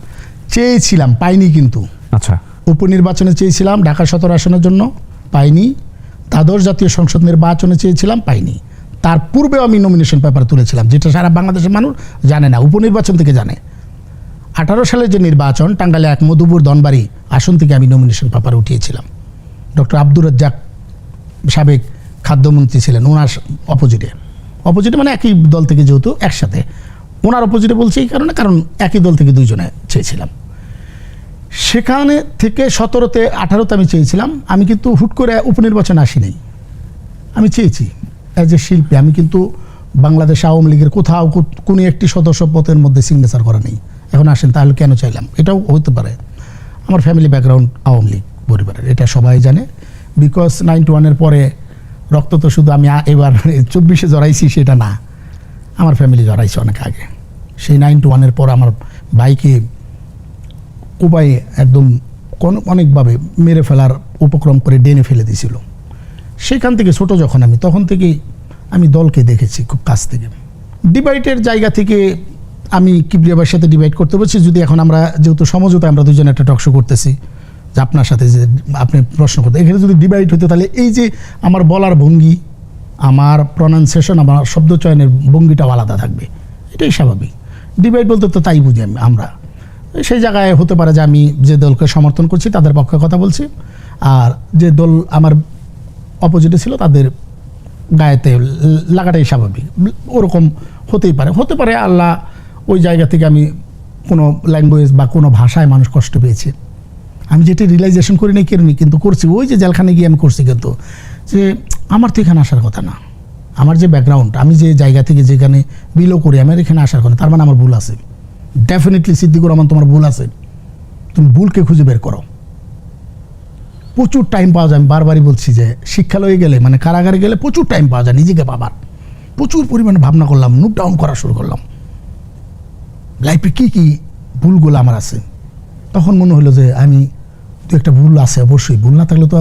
চেয়েছিলাম, পাইনি। কিন্তু আচ্ছা, উপনির্বাচনে চেয়েছিলাম ঢাকা 17 আসনের জন্য, পাইনি। দ্বাদশ জাতীয় সংসদ নির্বাচনে চেয়েছিলাম, পাইনি। তার পূর্বেও আমি নমিনেশন পেপার তুলেছিলাম, যেটা সারা বাংলাদেশের মানুষ জানে না, উপনির্বাচন থেকে জানে। 18 সালের যে নির্বাচন, টাঙ্গাইলে 1 মধুপুর ধনবাড়ি আসন থেকে আমি নমিনেশন পেপার উঠিয়েছিলাম। ডক্টর আব্দুর রাজ্জাক সাবেক খাদ্যমন্ত্রী ছিলেন, ওনার অপোজিটে মানে একই দল থেকে, যেহেতু একসাথে, ওনার অপোজিটে বলছি এই কারণে, কারণ একই দল থেকে 2 জনে চেয়েছিলাম। সেখানে থেকে 17-তে 18-তে আমি চেয়েছিলাম। আমি কিন্তু হুট করে উপনির্বাচনে আসিনি, আমি চেয়েছি অ্যাজ এ শিল্পী। আমি কিন্তু বাংলাদেশ আওয়ামী লীগের কোথাও কোনো একটি সদস্য পদের মধ্যে সিগনেচার করা নেই। এখন আসেন, তাহলে কেন চাইলাম? এটাও হতে পারে, আমার ফ্যামিলি ব্যাকগ্রাউন্ড আওয়ামী লীগ পরিবারের, এটা সবাই জানে। বিকজ 91-এর পরে রক্ত তো শুধু আমি এবার 24-এ জড়াইছি সেটা না, আমার ফ্যামিলি জড়াইছে অনেক আগে। সেই 91-এর পর আমার ভাইকে কোপায় একদম অনেকভাবে মেরে ফেলার উপক্রম করে ডেনে ফেলে দিয়েছিল। সেখান থেকে ছোট যখন আমি, তখন থেকেই আমি দলকে দেখেছি খুব কাছ থেকে। ডিবাইটের জায়গা থেকে আমি কিবরিয়া ভাইয়ের সাথে ডিবাইট করতে বলছি, যদি এখন আমরা যেহেতু সমঝোতা আমরা দুজনে একটা টকশো করতেছি, যে আপনার সাথে যে আপনি প্রশ্ন করতে, এখানে যদি ডিবাইট হতো তাহলে এই যে আমার বলার ভঙ্গি, আমার প্রনাউন্সিয়েশন, আমার শব্দ চয়নের ভঙ্গিটাও আলাদা থাকবে, এটাই স্বাভাবিক। ডিবাইট বলতে তো তাই বুঝি আমরা। সেই জায়গায় হতে পারে যে আমি যে দলকে সমর্থন করছি তাদের পক্ষে কথা বলছি, আর যে দল আমার অপোজিটে ছিল তাদের গায়েতে লাগাটাই স্বাভাবিক। ওরকম হতে পারে আল্লাহ ওই জায়গা থেকে আমি কোনো ল্যাঙ্গুয়েজ বা কোনো ভাষায় মানুষ কষ্ট পেয়েছে, আমি যেটা রিয়েলাইজেশন করি নাই কেন, কিন্তু করছি ওই যে জেলখানে গিয়ে আমি করছি, কিন্তু যে আমার তো এখানে আসার কথা না, আমার যে ব্যাকগ্রাউন্ড, আমি যে জায়গা থেকে যেখানে বিলো করি, আমার এখানে আসার কথা, তার মানে আমার ভুল আছে। ডেফিনেটলি সিদ্দিকুর রহমান তোমার ভুল আছে, তুমি ভুলকে খুঁজে বের করো। প্রচুর টাইম পাওয়া যায়, আমি বারবারই বলছি যে শিক্ষালয়ে গেলে মানে কারাগারে গেলে প্রচুর টাইম পাওয়া যায় নিজেকে পাবার। প্রচুর পরিমাণে ভাবনা করলাম, নোট ডাউন করা শুরু করলাম লাইফে কী কী ভুলগুলো আমার আছে। তখন মনে হলো যে আমি তো একটা ভুল আছে, অবশ্যই ভুল না থাকলে তো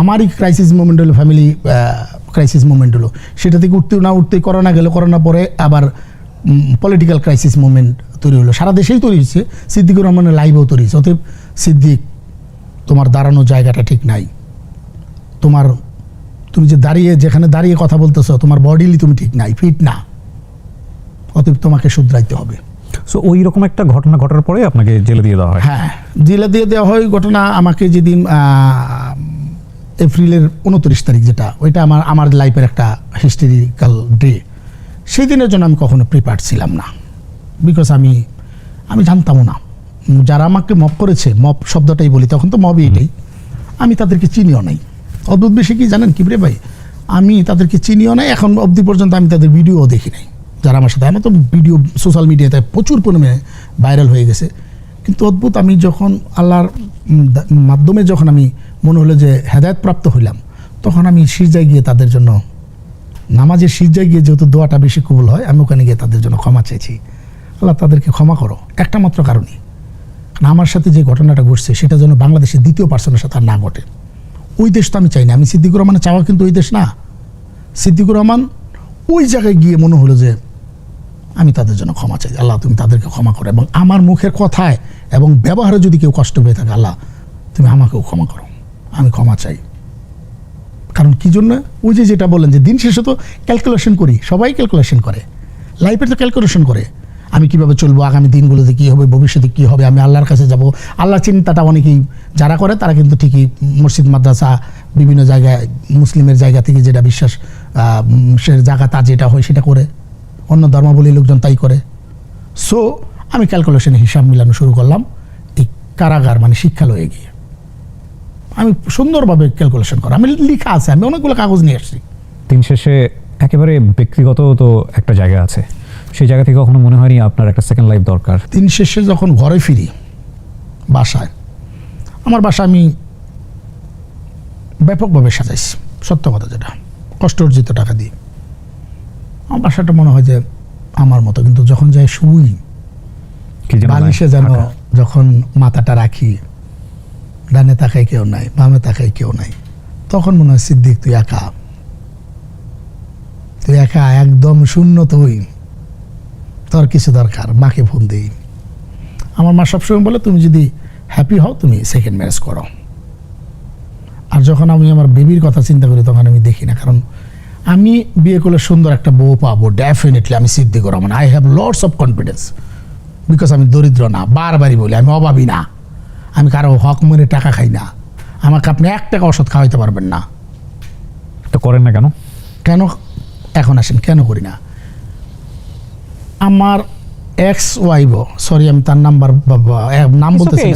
আমারই ক্রাইসিস মোমেন্ট হলো, ফ্যামিলি ক্রাইসিস মোমেন্ট হলো, সেটা থেকে উঠতেই করোনা গেল, করোনা পরে আবার পলিটিক্যাল ক্রাইসিস মোমেন্ট তৈরি হলো, সারা দেশেই তৈরি হয়েছে, সিদ্দিকুর রহমানের লাইভেও তৈরি হয়েছে। অতএব সিদ্দিক, তোমার দাঁড়ানোর জায়গাটা ঠিক নাই, তুমি যে যেখানে দাঁড়িয়ে কথা বলতেছো, তোমার বডিলি তুমি ঠিক নাই, ফিট না, অতএব তোমাকে শুধরাইতে হবে। সো ওই রকম একটা ঘটনা ঘটার পরে আপনাকে জেলে দিয়ে দেওয়া হয়? হ্যাঁ, জেলে দিয়ে দেওয়া হয়। ঘটনা আমাকে যেদিন এপ্রিলের 29 তারিখ, যেটা ওইটা আমার লাইফের একটা হিস্টোরিক্যাল ডে, সেই দিনের জন্য আমি কখনো প্রিপেয়ার্ড ছিলাম না, বিকজ আমি জানতামও না যারা আমাকে মব করেছে, মব শব্দটাই বলি, তখন তো মবই এটাই, আমি তাদেরকে চিনিও নাই। অদ্ভুত বেশি কি জানেন কিবরে ভাই, আমি তাদেরকে চিনিও নাই, এখন অবধি পর্যন্ত আমি তাদের ভিডিও দেখি নাই। যারা আমার সাথে, আমার তো ভিডিও সোশ্যাল মিডিয়াতে প্রচুর পরিমাণে ভাইরাল হয়ে গেছে, কিন্তু অদ্ভুত, আমি যখন আল্লাহর মাধ্যমে যখন আমি মনে হলো যে হেদায়েতপ্রাপ্ত হইলাম, তখন আমি সিজদায় গিয়ে তাদের জন্য, নামাজের সিজদায় গিয়ে যেহেতু দোয়াটা বেশি কবুল হয়, আমি ওখানে গিয়ে তাদের জন্য ক্ষমা চাইছি, আল্লাহ তাদেরকে ক্ষমা করো। একটা মাত্র কারণে, কারণ আমার সাথে যে ঘটনাটা ঘটছে সেটা যেন বাংলাদেশের দ্বিতীয় পার্সনের সাথে আর না ঘটে। ওই দেশ তো আমি চাই না, আমি সিদ্দিকুর রহমানের চাওয়া কিন্তু ওই দেশ না। সিদ্দিকুর রহমান ওই জায়গায় গিয়ে মনে হলো যে আমি তাদের জন্য ক্ষমা চাই, আল্লাহ তুমি তাদেরকে ক্ষমা করো, এবং আমার মুখের কথায় এবং ব্যবহারে যদি কেউ কষ্ট পেয়ে থাকে, আল্লাহ তুমি আমাকেও ক্ষমা করো, আমি ক্ষমা চাই। কারণ কি জন্য, ওই যে যেটা বললেন যে দিন শেষে তো ক্যালকুলেশন করি, সবাই ক্যালকুলেশন করে, লাইফের তো ক্যালকুলেশন করে, আমি কিভাবে চলবো, আগামী দিনগুলোতে কী হবে, ভবিষ্যতে কী হবে, আমি আল্লাহর কাছে যাব। আল্লাহ চিন্তাটা অনেকেই যারা করে তারা কিন্তু ঠিকই মসজিদ মাদ্রাসা বিভিন্ন জায়গায় মুসলিমের জায়গা থেকে যেটা বিশ্বাস সে জায়গাটা যেটা হয় সেটা করে, অন্য ধর্মাবলী লোকজন তাই করে। সো আমি ক্যালকুলেশনে হিসাব মিলানো শুরু করলাম এই কারাগার মানে শিক্ষালয়ে গিয়ে। আমি সুন্দরভাবে ক্যালকুলেশন করা, আমি লিখা আছে, আমি অনেকগুলো কাগজ নিয়ে আসছি। দিন শেষে একেবারে ব্যক্তিগত তো একটা জায়গা আছে, সেই জায়গা থেকে কখনো মনে হয়নি আপনার একটা সেকেন্ড লাইফ দরকার? দিন শেষে যখন ঘরে ফিরি, বাসায়, আমার বাসা আমি ব্যাপকভাবে সাজাইছি, সত্য কথা যেটা, কষ্ট অর্জিত টাকা দিয়ে আমার বাসাটা মনে হয় যে আমার মতো, কিন্তু যখন যাই শুই, বালিশে যেন যখন মাথাটা রাখি, ডানে তাকাই কেউ নাই, বামে তাকাই কেউ নাই, তখন মনে হয় সিদ্দিক তুই একা, একদম শূন্য, তোর কিছু দরকার, মাকে ফোন দিই। আমার মা সবসময় বলে তুমি যদি হ্যাপি হও তুমি সেকেন্ড ম্যারেজ করো। আর যখন আমি আমার বেবির কথা চিন্তা করি তখন আমি দেখি না, কারণ আমি বিয়ে করলে সুন্দর একটা বউ পাবো, ডেফিনেটলি আমি Siddiqur Rahman, I have lots of confidence, because আমি দরিদ্র না, বারবারই বলি আমি অভাবী না, আমি কারো হক মেরে টাকা খাই না, আমাকে আপনি 1 টাকা ওষুধ খাওয়াইতে পারবেন না। তো করেন না কেন? এখন আসেন কেন করি না। আমার এক্স ওয়াইফও, সরি আমি তার নাম বলতেছি,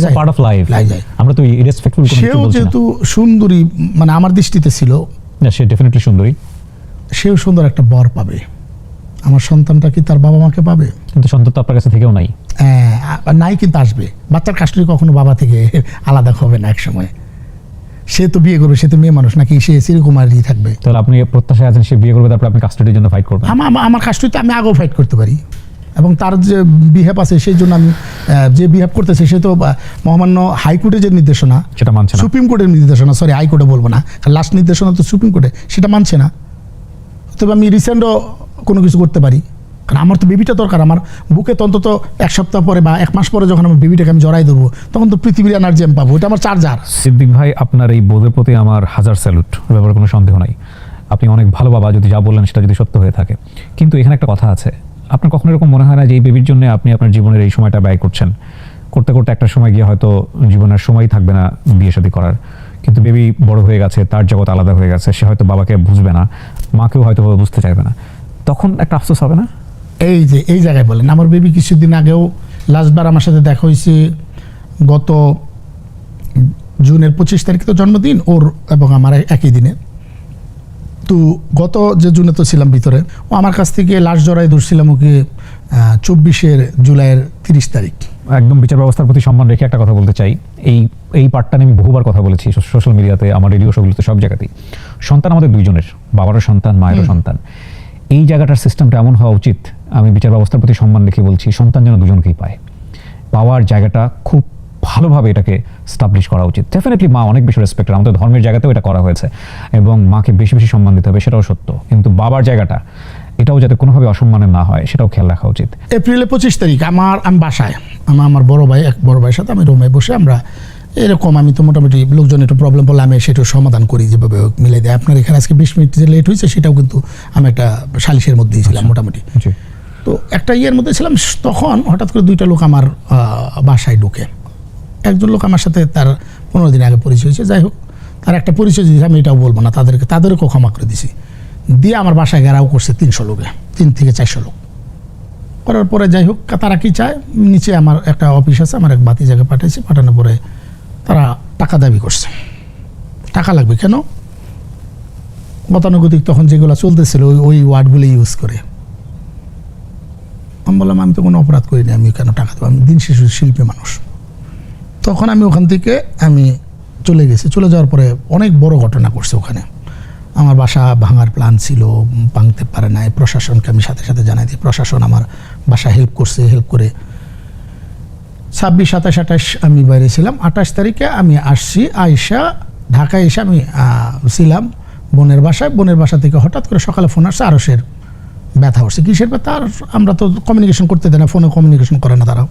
আমরা তো ইরেসপেক্টফুল, সেও যেহেতু সুন্দরী মানে আমার দৃষ্টিতে ছিল, সে ডেফিনেটলি সুন্দরী, সেও সুন্দর একটা বর পাবে। আমার সন্তানটা কি তার বাবা মাকে পাবে? কিন্তু সন্তান তো আপনার কাছে থেকেও নাই। নাই, কিন্তু আসবে। বাচ্চার কাস্টডি কখনো বাবা থেকে আলাদা হবে না এক সময়। সে তো বিয়ে করবে, সে তো মেয়ে মানুষ নাকি, সে চিরকুমারী থাকবে? তাহলে আপনি প্রত্যাশায় আছেন সে বিয়ে করবে, তারপর আপনি কাস্টডির জন্য ফাইট করবেন? আমার কাস্টডিতে আমি আগেও ফাইট করতে পারি, এবং তার যে বিহেভ আছে সেই জন্য আমি যে বিহেভ করতেছে সে তো মহামান্য হাইকোর্টের যে নির্দেশনা, সেটা মানছে না। সুপ্রিম কোর্টের নির্দেশনা, সরি হাইকোর্টে বলবো না, লাস্ট নির্দেশনা তো সুপ্রিম কোর্টে, সেটা মানছে না। তবে আমি রিসেন্টও কোনো কিছু করতে পারি, কারণ আমার তো বেবিটা দরকার। আমার বুকে তো অন্তত 1 সপ্তাহ পরে বা 1 মাস পরে যখন আমার বেবিটাকে আমি জড়াই ধরবো, তখন তো পৃথিবীর এনার্জি আমি পাবো, এটা আমার চার্জার। সিদ্দিক ভাই, আপনার এই বোধের প্রতি আমার হাজার স্যালুট, ব্যাপারে কোনো সন্দেহ নাই। আপনি অনেক ভালো বাবা, যদি যা বললেন সেটা যদি সত্য হয়ে থাকে। কিন্তু এখানে একটা কথা আছে, আপনার কখনো এরকম মনে হয় না যে এই বেবির জন্য আপনি আপনার জীবনের এই সময়টা ব্যয় করছেন, করতে করতে একটা সময় গিয়ে হয়তো জীবনের সময়ই থাকবে না বিয়ে শাদী করার, কিন্তু বেবি বড় হয়ে গেছে, তার জগৎ আলাদা হয়ে গেছে, সে হয়তো বাবাকে বুঝবে না, মাকেও হয়তো বুঝতে চাইবে না, তখন একটা আফসোস হবে না? এই যে এই জায়গায় বলেন, আমার বেবি কিছুদিন আগেও লাস্টবার আমার সাথে দেখা হয়েছে গত জুনের 25 তারিখ, তো জন্মদিন ওর এবং আমার একই দিনে। তো গত যে জুনে তো ছিলাম ভিতরে, ও আমার কাছ থেকে লাস্ট জড়াই ধরছিলাম ওকে 24 জুলাইয়ের 30 তারিখ। একদম বিচার ব্যবস্থার প্রতি সম্মান রেখে একটা কথা বলতে চাই, এই পার্টটা নিয়ে আমি বহুবার কথা বলেছি সোশ্যাল মিডিয়াতে, আমার রেডিও শোগুলোতে, সব জায়গাতেই। সন্তান আমাদের দুইজনের, বাবারও সন্তান, মায়েরও সন্তান। এই জায়গাটার সিস্টেমটা এমন হওয়া উচিত, আমি বিচার ব্যবস্থার প্রতি সম্মান রেখে বলছি, সন্তান যেন দুজনকেই পায়। পাওয়ার জায়গাটা খুব ভালোভাবে এটাকে স্টাবলিশ করা উচিত। ডেফিনেটলি মা অনেক বেশি রেসপেক্টেড, আমাদের ধর্মের জায়গাতেও এটা করা হয়েছে, এবং মাকে বেশি বেশি সম্মান দিতে হবে, সেটাও সত্য। কিন্তু বাবার জায়গাটা, এটাও যাতে কোনোভাবে অসম্মানের না হয়, সেটাও খেয়াল রাখা উচিত। এপ্রিলের 25 তারিখ আমি বাসায়, আমার বড় ভাইয়ের সাথে আমি রুমে বসে আমরা এরকম, আমি তো মোটামুটি লোকজন একটু প্রবলেম বললে আমি সেটা সমাধান করি, যেভাবে মিলে দেয়। আপনার এখানে আজকে 20 মিনিট যে লেট হয়েছে, সেটাও কিন্তু আমি একটা সালিশের মধ্যেই ছিলাম মোটামুটি। তো একটা ইয়ের মধ্যে ছিলাম, তখন হঠাৎ করে 2টা লোক আমার বাসায় ঢুকে। একজন লোক আমার সাথে তার 15 দিন আগে পরিচয় হয়েছে, যাই হোক, তার একটা পরিচয় দিয়েছে, আমি এটাও বলবো না, তাদেরকেও ক্ষমা করে দিছি। দিয়ে আমার বাসায় ঘেরাও করছে 300 লোকে, 3 থেকে 400 লোক করার পরে, যাই হোক, তারা কি চায়, নিচে আমার একটা অফিস আছে, আমার এক বাতি জায়গায় পাঠাইছে, পাঠানোর পরে তারা টাকা দাবি করছে। টাকা লাগবে কেন? গতানুগতিক তখন যেগুলো চলতেছিল ওই ওয়ার্ডগুলো ইউজ করে। আমি বললাম, আমি তো কোনো অপরাধ করিনি, আমি কেন টাকা দেবো, আমি দিন শেষে শিল্পী মানুষ। তখন আমি ওখান থেকে আমি চলে গেছি। চলে যাওয়ার পরে অনেক বড় ঘটনা করছে ওখানে। আমার বাসা ভাঙার প্ল্যান ছিল, ভাঙতে পারে নাই। প্রশাসনকে আমি সাথে সাথে জানাই দিই, প্রশাসন আমার বাসা হেল্প করছে। হেল্প করে 26, 27, 28 আমি বাইরে ছিলাম। 28 তারিখে আমি আসছি, আইসা ঢাকায় এসে আমি ছিলাম বোনের বাসায়। বোনের বাসা থেকে হঠাৎ করে সকালে ফোন আসছে, আরশের ব্যথা হচ্ছে। কিসের ব্যথা? আর আমরা তো কমিউনিকেশন করতে দেয় না, ফোনে কমিউনিকেশন করে না তারাও।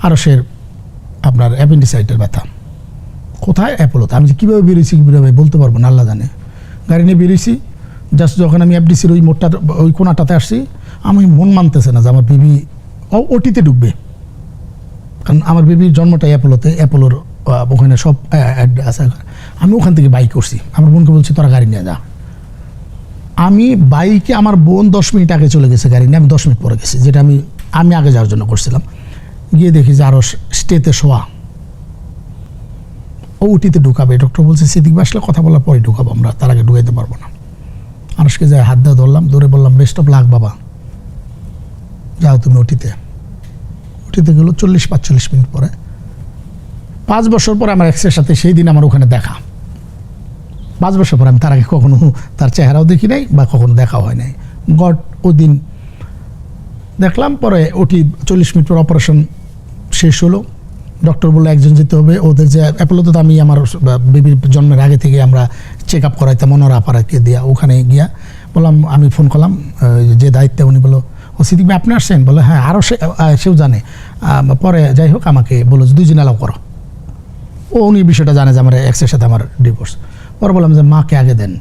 আরশের আপনার অ্যাপেন্ডিসাইটের ব্যথা। কোথায়? অ্যাপোলোতে। আমি যে কীভাবে বেরিয়েছি বলতে পারবো না, আল্লাহ জানে। গাড়ি নিয়ে বেরিয়েছি, জাস্ট যখন আমি এফডিসির ওই মোড়টা, ওই কোনাটাতে আসছি, আমি মন মানতেছে না যে আমার বেবি ওটিতে ঢুকবে, কারণ আমার বেবির জন্মটাই অ্যাপোলোতে, অ্যাপোলোর ওখানে সব আছে। আমি ওখান থেকে বাইক করছি, আমার বোনকে বলছি তোরা গাড়ি নিয়ে যা। আমি বাইকে, আমার বোন 10 মিনিট আগে চলে গেছে গাড়ি নিয়ে, আমি 10 মিনিট পরে গেছি, যেটা আমি আগে যাওয়ার জন্য করছিলাম। গিয়ে দেখি যে আরও স্টেতে শোয়া, ও উটিতে ঢুকাবে। ডক্টর বলছে সিদ্দিক ভাই আসলে কথা বলার পরে ঢুকাবো, আমরা তার আগে ঢুকাইতে পারবো না। আরশকে যাই হাত দিয়ে ধরলাম, ধরে বললাম বেস্ট অফ লাক বাবা, যাও তুমি উটিতে গেল। 40-45 মিনিট পরে, 5 বছর পরে আমার এক্সের সাথে সেই দিন আমার ওখানে দেখা। 5 বছর পরে, আমি তার আগে কখনো তার চেহারাও দেখি নাই বা কখনো দেখাও হয় নাই। গড ওই দিন দেখলাম। পরে ওটি 40 মিনিট পর অপারেশন শেষ হলো। ডক্টর বললো একজন যেতে হবে। ওদের যে অ্যাপোলোতে তো আমি আমার বেবির জন্মের আগে থেকে আমরা চেক আপ করাইতাম অনর আপারাকে দিয়া। ওখানে গিয়া বললাম, আমি ফোন করলাম যে দায়িত্বে, উনি বললো ও সিদ্দিক ভাই আপনি আসছেন? বলে হ্যাঁ, আরও সেও জানে। পরে যাই হোক আমাকে বললো যে 2 জন অ্যালাউ করো। উনি বিষয়টা জানে যে আমার এক্সের সাথে আমার ডিভোর্স। পরে বললাম যে মাকে আগে দেন,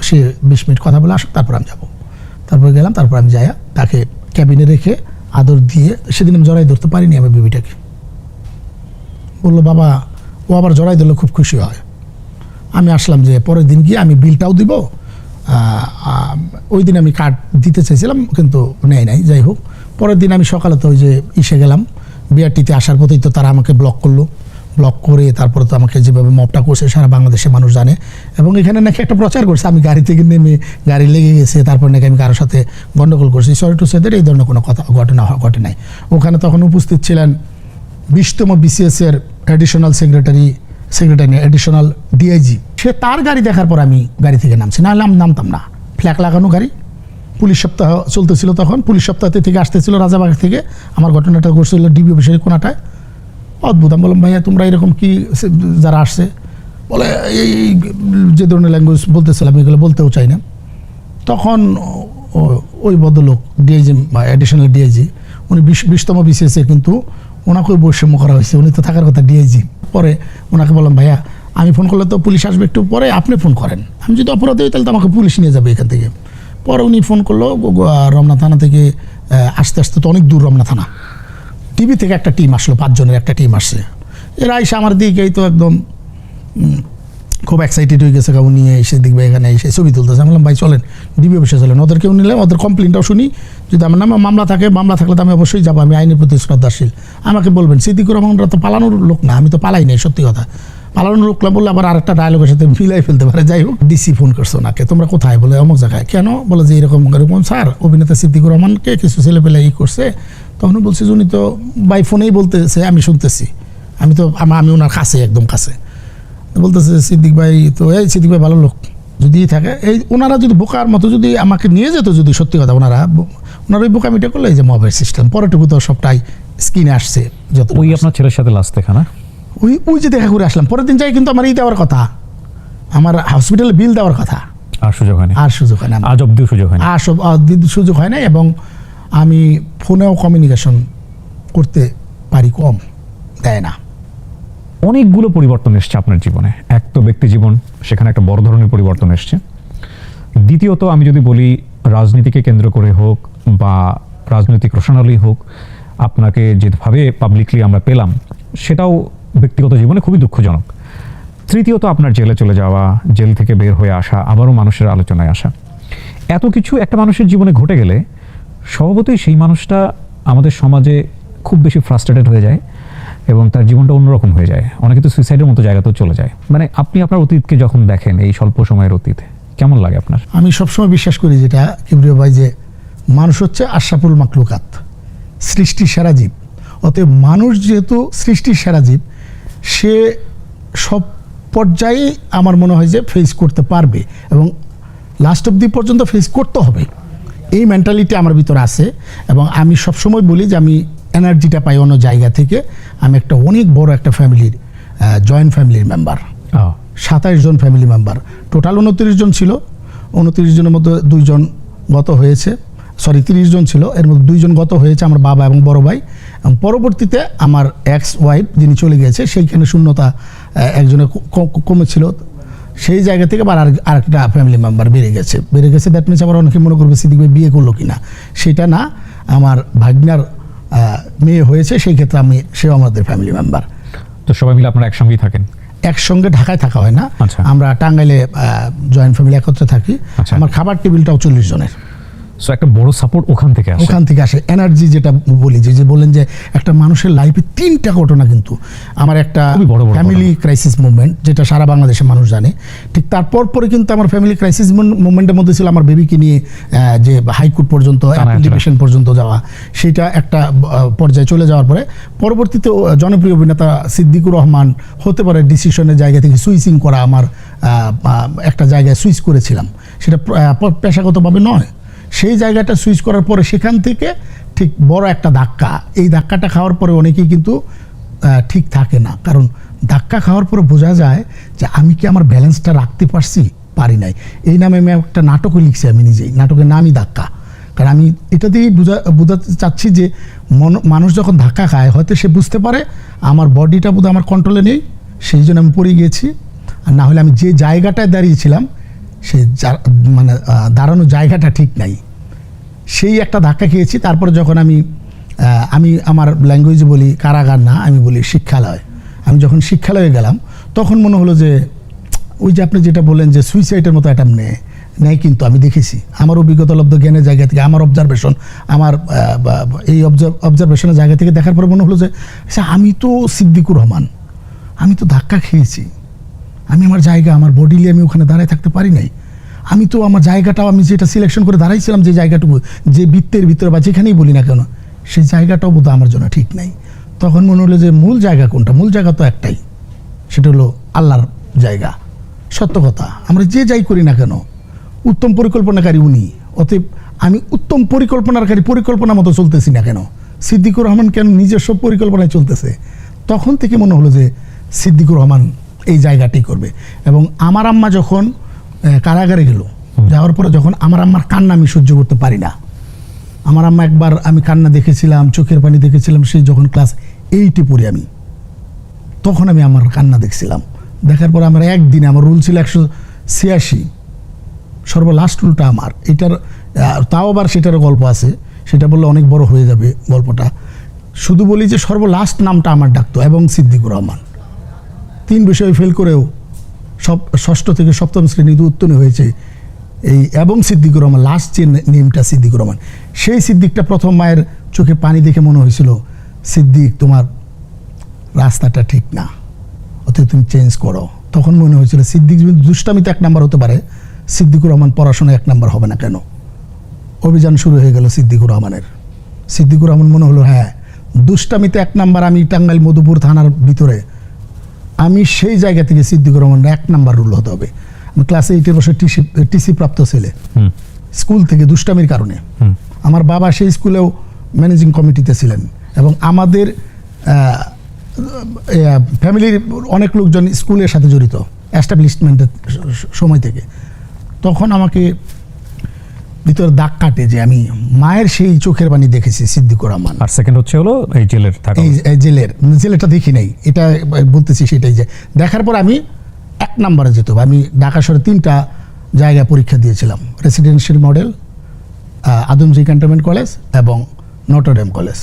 সে 20 মিনিট কথা বলে আসুক, তারপর আমি যাবো। তারপরে গেলাম, তারপর আমি যাইয়া তাকে ক্যাবিনে রেখে আদর দিয়ে, সেদিন আমি জড়াই ধরতে পারিনি আমার বেবিটাকে। বললো বাবা, ও আবার জড়াই দিলে খুব খুশি হয়। আমি আসলাম, যে পরের দিন গিয়ে আমি বিলটাও দিব। ওই দিন আমি কার্ড দিতে চাইছিলাম কিন্তু নেয় নাই। যাই হোক, পরের দিন আমি সকালে তো ওই যে গেলাম বিআরটিতে, আসার পথেই তো তারা আমাকে ব্লক করলো। ব্লক করে তারপরে তো আমাকে যেভাবে মপটা করছে সারা বাংলাদেশের মানুষ জানে। এবং এখানে নাকি একটা প্রচার করছে আমি গাড়ি থেকে নেমে, গাড়ি লেগে গেছে, তারপর নাকি আমি কারোর সাথে গন্ডগোল করছি। সরি টু সে দ্যাট, এই ধরনের কোনো ঘটনা ঘটে নাই। ওখানে তখন উপস্থিত ছিলেন 20তম BCS এর অ্যাডিশনাল সেক্রেটারি, অ্যাডিশনাল ডিআইজি। সে তার গাড়ি দেখার পর আমি গাড়ি থেকে নামছি, নাহলে আমি নামতাম না। ফ্ল্যাগ লাগানো গাড়ি, পুলিশ সপ্তাহ চলতেছিল তখন, পুলিশ সপ্তাহতে থেকে আসতেছিল রাজাবাগ থেকে, আমার ঘটনাটা ঘটছিল ডিবি অফিসের কোনাটায়। অদ্ভুত। আমি বললাম ভাইয়া তোমরা এরকম কি, যারা আসছে বলে এই যে ধরনের ল্যাঙ্গুয়েজ বলতেছিলাম এগুলো বলতেও চাই না। তখন ওই ভদ্রলোক ডিআইজি বা অ্যাডিশনাল ডিআইজি, উনি 20তম বিসিএসে, কিন্তু ওনাকেও বৈষম্য করা হয়েছে, উনি তো থাকার কথা ডিআইজি। পরে ওনাকে বললাম ভাইয়া আমি ফোন করলে তো পুলিশ আসবে, একটু পরে আপনি ফোন করেন, আমি যদি অপরাধী হই তাহলে তো আমাকে পুলিশ নিয়ে যাবে এখান থেকে। পরে উনি ফোন করলো, রমনা থানা থেকে আসতে আসতে তো অনেক দূর রমনা থানা, টিভি থেকে একটা টিম আসলো, 5 জনের একটা টিম আসছে। এরা এসে আমার দিকেই তো একদম খুব এক্সাইটেড হয়ে গেছে, উনি এসে দেখবে এখানে এসে ছবি তুলতেছে। আমি বললাম ভাই চলেন ডিবি অফিসে চলেন, ওদেরকেও নিলে ওদের কমপ্লেনটাও শুনি, যদি আমার নামে মামলা থাকে, মামলা থাকলে তো আমি অবশ্যই যাবো, আমি আইনের প্রতি শ্রদ্ধাশীল। আমাকে বলবেন সিদ্দিকুর রহমানরা তো পালানোর লোক না, আমি তো পালাই নাই, সত্যি কথা। পালানোর লোক না বললে আবার আরেকটা ডায়লগের সাথে মিলাই ফেলতে পারে। যাই হোক, ডিসি ফোন করছে ওনাকে, তোমরা কোথায়? বলে অমুক জায়গায়। কেন? বলে যে এরকম এরকম স্যার অভিনেতা সিদ্দিকুর রহমানকে কিছু ছেলেপেলে করছে। তখন বলছে যে উনি তো বাই ফোনেই বলতেছে, আমি শুনতেছি, আমি তো আমি ওনার কাছে, একদম কাছে। বলতেছে সিদ্দিক ভাই তো, এই সিদ্দিক ভাই ভালো লোক যদি থাকে, এই ওনারা যদি বোকার মতো যদি আমাকে নিয়ে যেত, যদি সত্যি কথা ওনারা ওই বোকামিটা করলো, এই যে মবের সিস্টেম, পরেটুকু তো সবটাই স্ক্রিনে আসছে। যত ওই আপনার ছেলের সাথে লাস্ট দেখা না? ওই যে দেখা করে আসলাম, পরের দিন যাই কিন্তু আমার দেওয়ার কথা, আমার হসপিটালে বিল দেওয়ার কথা, আর সুযোগ হয় না, আর সুযোগ হয় না, আজ অব্দিও সুযোগ হয় না, আর সুযোগ হয় না। এবং আমি ফোনেও কমিউনিকেশন করতে পারি কম, দেয় না। অনেকগুলো পরিবর্তন এসছে আপনার জীবনে। এক তো ব্যক্তি জীবন, সেখানে একটা বড় ধরনের পরিবর্তন এসছে। দ্বিতীয়ত আমি যদি বলি, রাজনীতিকে কেন্দ্র করে হোক বা রাজনৈতিক রোশনালি হোক, আপনাকে যেভাবে পাবলিকলি আমরা পেলাম, সেটাও ব্যক্তিগত জীবনে খুবই দুঃখজনক। তৃতীয়ত আপনার জেলে চলে যাওয়া, জেল থেকে বের হয়ে আসা, আবারও মানুষের আলোচনায় আসা, এত কিছু একটা মানুষের জীবনে ঘটে গেলে স্বভাবতই সেই মানুষটা আমাদের সমাজে খুব বেশি ফ্রাস্ট্রেটেড হয়ে যায় এবং তার জীবনটা অন্যরকম হয়ে যায়। অনেকে তো সুইসাইডের মতো জায়গাতেও চলে যায়। মানে আপনি আপনার অতীতকে যখন দেখেন, এই স্বল্প সময়ের অতীতে, কেমন লাগে আপনার? আমি সবসময় বিশ্বাস করি যেটা কিবরিয়া ভাই, যে মানুষ হচ্ছে আশরাফুল মাখলুকাত, সৃষ্টির সেরা জীব। অতএব মানুষ যেহেতু সৃষ্টির সেরা জীব, সে সব পর্যায়ে আমার মনে হয় যে ফেস করতে পারবে এবং লাস্ট অবধি পর্যন্ত ফেস করতে হবে, এই মেন্টালিটি আমার ভিতরে আছে। এবং আমি সবসময় বলি যে আমি এনার্জিটা পাই অন্য জায়গা থেকে। আমি একটা অনেক বড় একটা ফ্যামিলির, জয়েন্ট ফ্যামিলির মেম্বার, 27 জন ফ্যামিলি মেম্বার, টোটাল 29 জন ছিল। 29 জনের মধ্যে 2 জন গত হয়েছে, 30 জন ছিল, এর মধ্যে 2 জন গত হয়েছে, আমার বাবা এবং বড় ভাই। এবং পরবর্তীতে আমার এক্স ওয়াইফ যিনি চলে গিয়েছে, সেইখানে শূন্যতা একজনের কমেছিল, সেই জায়গা থেকে আবার আরেকটা ফ্যামিলি মেম্বার বেড়ে গেছে। দ্যাট মিনস আবার অনেকে মনে করবে সিদ্দিক ভাই বিয়ে করলো কিনা, সেটা না, আমার ভাগ্নার মেয়ে হয়েছে, সেই ক্ষেত্রে সেও আমাদের ফ্যামিলি মেম্বার। তো সবাই মিলে আপনারা একসঙ্গেই থাকেন? একসঙ্গে ঢাকায় থাকা হয় না, আচ্ছা। আমরা টাঙ্গাইলে জয়েন্ট ফ্যামিলি একত্রে থাকি। আচ্ছা। আমার খাবার টেবিলটাও 40 জনের। সো একটা বড় সাপোর্ট ওখান থেকে আসে। এনার্জি যেটা বলি, যে বলেন যে একটা মানুষের লাইফে 3টা ঘটনা, কিন্তু আমার একটা ফ্যামিলি ক্রাইসিস মুভমেন্ট, যেটা সারা বাংলাদেশে মানুষ জানে, ঠিক তারপর পরে কিন্তু আমার ফ্যামিলি ক্রাইসিস মুভমেন্টের মধ্যে ছিল আমার বেবিকে নিয়ে যে হাইকোর্ট পর্যন্ত, ডিভিশন পর্যন্ত যাওয়া, সেটা একটা পর্যায়ে চলে যাওয়ার পরে পরবর্তীতে জনপ্রিয় অভিনেতা সিদ্দিকুর রহমান হতে পারে ডিসিশনের জায়গা থেকে সুইচিং করা, আমার একটা জায়গায় সুইচ করেছিলাম, সেটা পেশাগতভাবে নয়। সেই জায়গাটা সুইচ করার পরে সেখান থেকে ঠিক বড় একটা ধাক্কা, এই ধাক্কাটা খাওয়ার পরে অনেকেই কিন্তু ঠিক থাকে না, কারণ ধাক্কা খাওয়ার পরে বোঝা যায় যে আমি কি আমার ব্যালেন্সটা রাখতে পারি নাই। এই নামে আমি একটা নাটকও লিখছি, আমি নিজেই, নাটকের নামই ধাক্কা। কারণ আমি এটা দিয়েই বোঝাতে চাচ্ছি যে মানুষ যখন ধাক্কা খায়, হয়তো সে বুঝতে পারে আমার বডিটা বোধহয় আমার কন্ট্রোলে নেই, সেই জন্য আমি পড়ে গিয়েছি। আর না হলে আমি যে জায়গাটায় দাঁড়িয়েছিলাম, সেই মানে দাঁড়ানোর জায়গাটা ঠিক নাই, সেই একটা ধাক্কা খেয়েছি। তারপরে যখন আমি আমার ল্যাঙ্গুয়েজে বলি কারাগার না, আমি বলি শিক্ষালয়। আমি যখন শিক্ষালয়ে গেলাম, তখন মনে হলো যে ওই যে আপনি যেটা বললেন যে সুইসাইডের মতো একটা নেই, কিন্তু আমি দেখেছি আমার অভিজ্ঞতালব্ধ জ্ঞানের জায়গা থেকে, আমার অবজারভেশন, আমার এই অবজারভেশনের জায়গা থেকে দেখার পরে মনে হলো যে আমি তো সিদ্দিকুর রহমান, আমি তো ধাক্কা খেয়েছি, আমি আমার জায়গা, আমার বডি নিয়ে আমি ওখানে দাঁড়ায় থাকতে পারি নাই। আমি তো আমার জায়গাটাও, আমি যেটা সিলেকশন করে দাঁড়াইছিলাম, যে জায়গাটুকু, যে বৃত্তের ভিতরে বা যেখানেই বলি না কেন, সেই জায়গাটাও বোধহয় আমার জন্য ঠিক নাই। তখন মনে হলো যে মূল জায়গা কোনটা? মূল জায়গা তো একটাই, সেটা হলো আল্লাহর জায়গা। সত্য কথা, আমরা যে যাই করি না কেন, উত্তম পরিকল্পনাকারী উনি। অতএব আমি উত্তম পরিকল্পনাকারী পরিকল্পনা মতো চলতেছি না কেন, সিদ্দিকুর রহমান কেন নিজস্ব পরিকল্পনায় চলতেছে? তখন থেকে মনে হলো যে সিদ্দিকুর রহমান এই জায়গাটি করবে। এবং আমার আম্মা যখন কারাগারে গেল, যাওয়ার পরে যখন আমার আম্মার কান্না আমি সহ্য করতে পারি না, আমার আম্মা একবার আমি কান্না দেখেছিলাম, চোখের পানি দেখেছিলাম, সেই যখন ক্লাস 8-এ পড়ি আমি, তখন আমি আমার কান্না দেখছিলাম। দেখার পর আমার একদিনে, আমার রুল ছিল 186, সর্বলাস্ট রুলটা আমার এটার, তাও আবার সেটারও গল্প আছে, সেটা বললে অনেক বড় হয়ে যাবে গল্পটা। শুধু বলি যে সর্বলাস্ট নামটা আমার ডাকতো এবং সিদ্দিকুর রহমান। 3 বিষয়ে ফেল করেও ষষ্ঠ থেকে সপ্তম শ্রেণীতে উত্তীর্ণ হয়েছে এই এবং সিদ্দিকুর রহমান, লাস্ট যে নেমটা সিদ্দিকুর রহমান। সেই সিদ্দিকটা প্রথম মায়ের চোখে পানি দেখে মনে হয়েছিল, সিদ্দিক তোমার রাস্তাটা ঠিক না, অতএব তুমি চেঞ্জ করো। তখন মনে হয়েছিল সিদ্দিক দুষ্টামিতে 1 নাম্বার হতে পারে, সিদ্দিকুর রহমান পড়াশোনায় 1 নাম্বার হবে না কেন? অভিযান শুরু হয়ে গেল সিদ্দিকুর রহমানের। সিদ্দিকুর রহমান মনে হলো হ্যাঁ, দুষ্টামিতে 1 নাম্বার, আমি টাঙ্গাইল মধুপুর থানার ভিতরে, আমি সেই জায়গা থেকে সিদ্দিকুর রহমান 1 নাম্বার রুল হতে হবে। আমি ক্লাস 8-এর বছর টিসি প্রাপ্ত ছেলে, স্কুল থেকে দুষ্টামির কারণে। আমার বাবা সেই স্কুলেও ম্যানেজিং কমিটিতে ছিলেন এবং আমাদের ফ্যামিলির অনেক লোকজন স্কুলের সাথে জড়িত এস্টাবলিশমেন্টের সময় থেকে। তখন আমাকে ভিতরে দাগ কাটে যে আমি মায়ের সেই চোখের পানি দেখেছি সিদ্দিকুর রহমান। আর সেকেন্ড হচ্ছে হলো এই জেলের থাকা, এই জেলেটা দেখি নাই, এটা বলতেছি সেটাই যে দেখার পর আমি 1 নাম্বারে যেত। আমি ঢাকা শহরে 3টা জায়গায় পরীক্ষা দিয়েছিলাম, residential model, Adamjee cantonment college এবং নটরডেম কলেজ।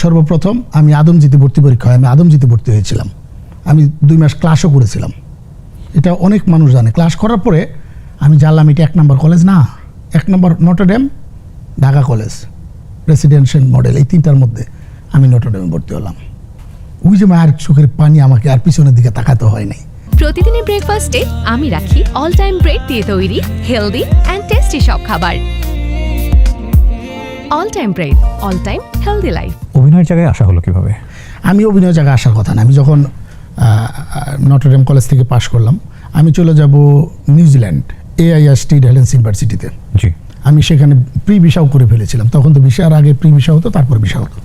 সর্বপ্রথম আমি আদমজীতে ভর্তি পরীক্ষা হয়, আমি আদমজীতে ভর্তি হয়েছিলাম। আমি 2 মাস ক্লাসও করেছিলাম, এটা অনেক মানুষ জানে। ক্লাস করার পরে আমি জানলাম এটা 1 নাম্বার কলেজ না, 1 নম্বর Notre Dame, Dhaka college, residential model, এই 3টার মধ্যে আমি নটরডেমে ভর্তি হলাম। ওই যে মায়ের চোখের পানি, আমাকে আর পিছনের দিকে তাকাতে হয় নাই। প্রতিদিনের ব্রেকফাস্টে আমি রাখি অল টাইম ব্রেড দিয়ে তৈরি হেলদি অ্যান্ড টেস্টি সব খাবার। All time bread, all time healthy life. অভিনয়ের জায়গায় আসা হলো কিভাবে? আমি অভিনয় জায়গায় আসার কথা না। আমি যখন নটরডেম কলেজ থেকে পাশ করলাম, আমি চলে যাব নিউজিল্যান্ড, AIR স্টেট হেলেন্স ইউনিভার্সিটিতে। জি, আমি সেখানে প্রি ভিসাও করে ফেলেছিলাম। তখন তো ভিসার আগে প্রি ভিসা হতো, তারপর ভিসা হতো।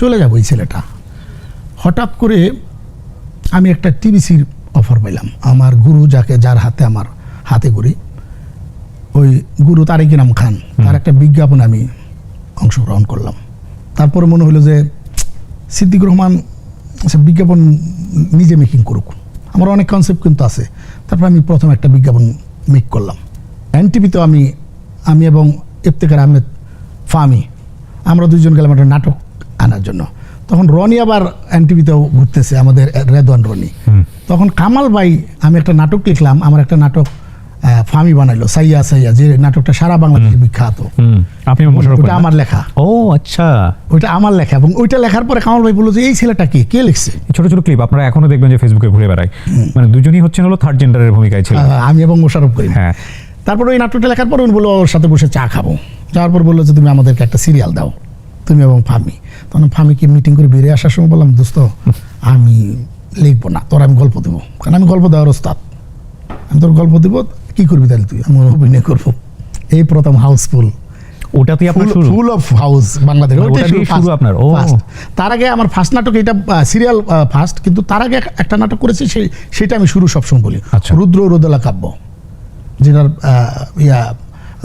চলে যাব এই ছেলেটা, হঠাৎ করে আমি একটা TBCর অফার পেলাম। আমার গুরু, যার হাতে আমার হাতে করি, ওই গুরু তারেক ইনাম খান, তার একটা বিজ্ঞাপনে আমি অংশগ্রহণ করলাম। তারপরে মনে হলো যে সিদ্দিকুর রহমান বিজ্ঞাপন নিজে মেকিং করুক, আমার অনেক কনসেপ্ট কিন্তু আছে। তারপর আমি প্রথম একটা বিজ্ঞাপন মেক করলাম NTV-তেও। আমি এবং ইফতেখার আহমেদ ফামি, আমরা 2জন গেলাম একটা নাটক আনার জন্য। তখন রনি আবার NTV-তেও ঘুরতেছে, আমাদের রেদওয়ান রনি। তখন কামাল ভাই, আমি একটা নাটক লিখলাম, আমার একটা নাটক ফামি বানাইলো, সাইয়া সাইয়া, যে নাটকটা সারা বাংলাদেশে বিখ্যাত। আপনি ওটা আমার লেখা। ও আচ্ছা, ওইটা আমার লেখা। এবং ওইটা লেখার পরে কামাল ভাই বললো যে এই ছেলেটা কে লিখছে? ছোট ছোট ক্লিপ আপনারা এখনো দেখবেন যে ফেসবুকে ঘুরে বেড়ায়, মানে দুজনই হচ্ছেন হলো থার্ড জেন্ডারের ভূমিকায় ছিল, আমি এবং মোশারফ করিম। হ্যাঁ। তারপর ওই নাটকটা লেখার পর উনি বললো ওর সাথে বসে চা খাবো। যাওয়ার পর বললো যে তুমি আমাদেরকে একটা সিরিয়াল দাও, তুমি এবং ফামি। তখন ফামিকে মিটিং করে বেরিয়ে আসার সময় বললাম, দোস্ত আমি লিখবো না, তোর আমি গল্প দেবো, কারণ আমি গল্প দেওয়ার ওস্তাদ। আমি তোর গল্প দেবো, কি করবি তাহলে তুই? আমি অভিনয় করবো। এই প্রথম হাউসফুল, ওটাতেই আপনার শুরু? ফুল অফ হাউস বাংলাদেশ, ওইটাই শুরু আপনার। ও, তার আগে আমার ফার্স্ট নাটক এটা সিরিয়াল ফার্স্ট, কিন্তু তার আগে একটা নাটক করেছি, সেটা আমি শুরু সবসময় বলি, রুদ্র রোদলা কাব্য, যেটার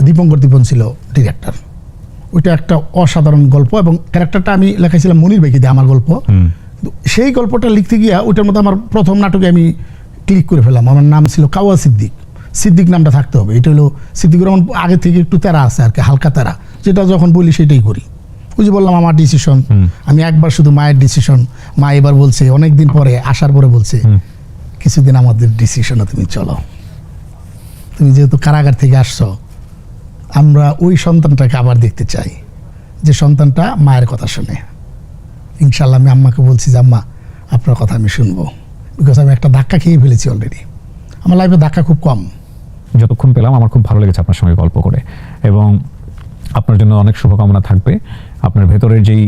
দীপঙ্কর দীপন ছিল ডিরেক্টর। ওইটা একটা অসাধারণ গল্প এবং ক্যারেক্টারটা আমি লেখাইছিলাম মনির ভাইকে দিয়ে, আমার গল্প। সেই গল্পটা লিখতে গিয়া ওইটার মধ্যে আমার প্রথম নাটকে আমি ক্লিক করে ফেললাম। আমার নাম ছিল কাওয়া সিদ্দিক, সিদ্দিক নামটা থাকতে হবে। এটা হলো সিদ্দিকুর রহমান, আগে থেকে একটু তেরা আছে আর কি, হালকা তেরা, যেটা যখন বলি সেটাই করি। ওই যে বললাম আমার ডিসিশন, আমি একবার শুধু মায়ের ডিসিশন, মা এবার বলছে অনেকদিন পরে আসার পরে বলছে কিছুদিন আমাদের ডিসিশনে তুমি চলো, তুমি যেহেতু কারাগার থেকে আসছো, আমরা ওই সন্তানটাকে আবার দেখতে চাই, যে সন্তানটা মায়ের কথা শুনে। ইনশাল্লাহ আমি আম্মাকে বলছি যে আম্মা আপনার কথা আমি শুনবো, বিকজ আমি একটা ধাক্কা খেয়ে ফেলেছি অলরেডি। আমার লাইফে ধাক্কা খুব কম। যতক্ষণ পেলাম আমার খুব ভালো লেগেছে আপনার সঙ্গে গল্প করে, এবং আপনার জন্য অনেক শুভকামনা থাকবে। আপনার ভেতরের যেই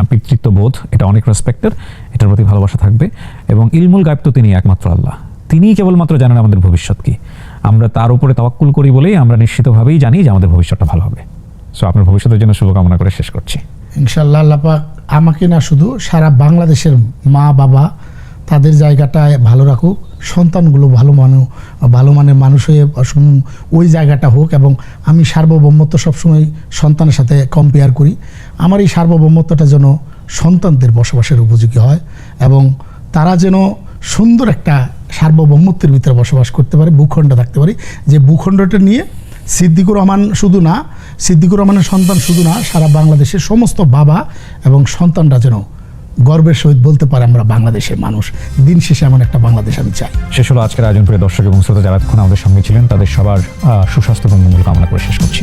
পিতৃত্ব বোধ, এটা অনেক রেসপেক্টেড, এটার প্রতি ভালোবাসা থাকবে। এবং ইলমুল গায়ব তো তিনি একমাত্র আল্লাহ, তিনিই কেবলমাত্র জানেন আমাদের ভবিষ্যৎ কি। আমরা তার উপরে তাওয়াক্কুল করি বলেই আমরা নিশ্চিতভাবেই জানি যে আমাদের ভবিষ্যৎটা ভালো হবে। সো আপনার ভবিষ্যতের জন্য শুভকামনা করে শেষ করছি। ইনশাআল্লাহ আল্লাহ পাক আমাকে না শুধু সারা বাংলাদেশের মা বাবা তাদের জায়গাটায় ভালো রাখুক, সন্তানগুলো ভালো মানের মানুষ হয়ে ওই জায়গাটা হোক, এবং আমি সার্বভৌমত্ব সবসময় সন্তানের সাথে কম্পেয়ার করি। আমার এই সার্বভৌমত্বটা যেন সন্তানদের বসবাসের উপযোগী হয় এবং তারা যেন সুন্দর একটা সার্বভৌমত্বের ভিতরে বসবাস করতে পারে, ভূখণ্ড থাকতে পারে, যে ভূখণ্ডটা নিয়ে সিদ্দিকুর রহমানের সন্তান শুধু না, সারা বাংলাদেশের সমস্ত বাবা এবং সন্তানরা যেন গর্বের সহিত বলতে পারে আমরা বাংলাদেশের মানুষ। দিন শেষে এমন একটা বাংলাদেশ আমি চাই। শেষ হলো আজকের আয়োজন। প্রিয় দর্শক এবং শ্রোতা যারা এতক্ষণ আমাদের সঙ্গে ছিলেন, তাদের সবার সুস্বাস্থ্য এবং মঙ্গল কামনা করে শেষ করছি।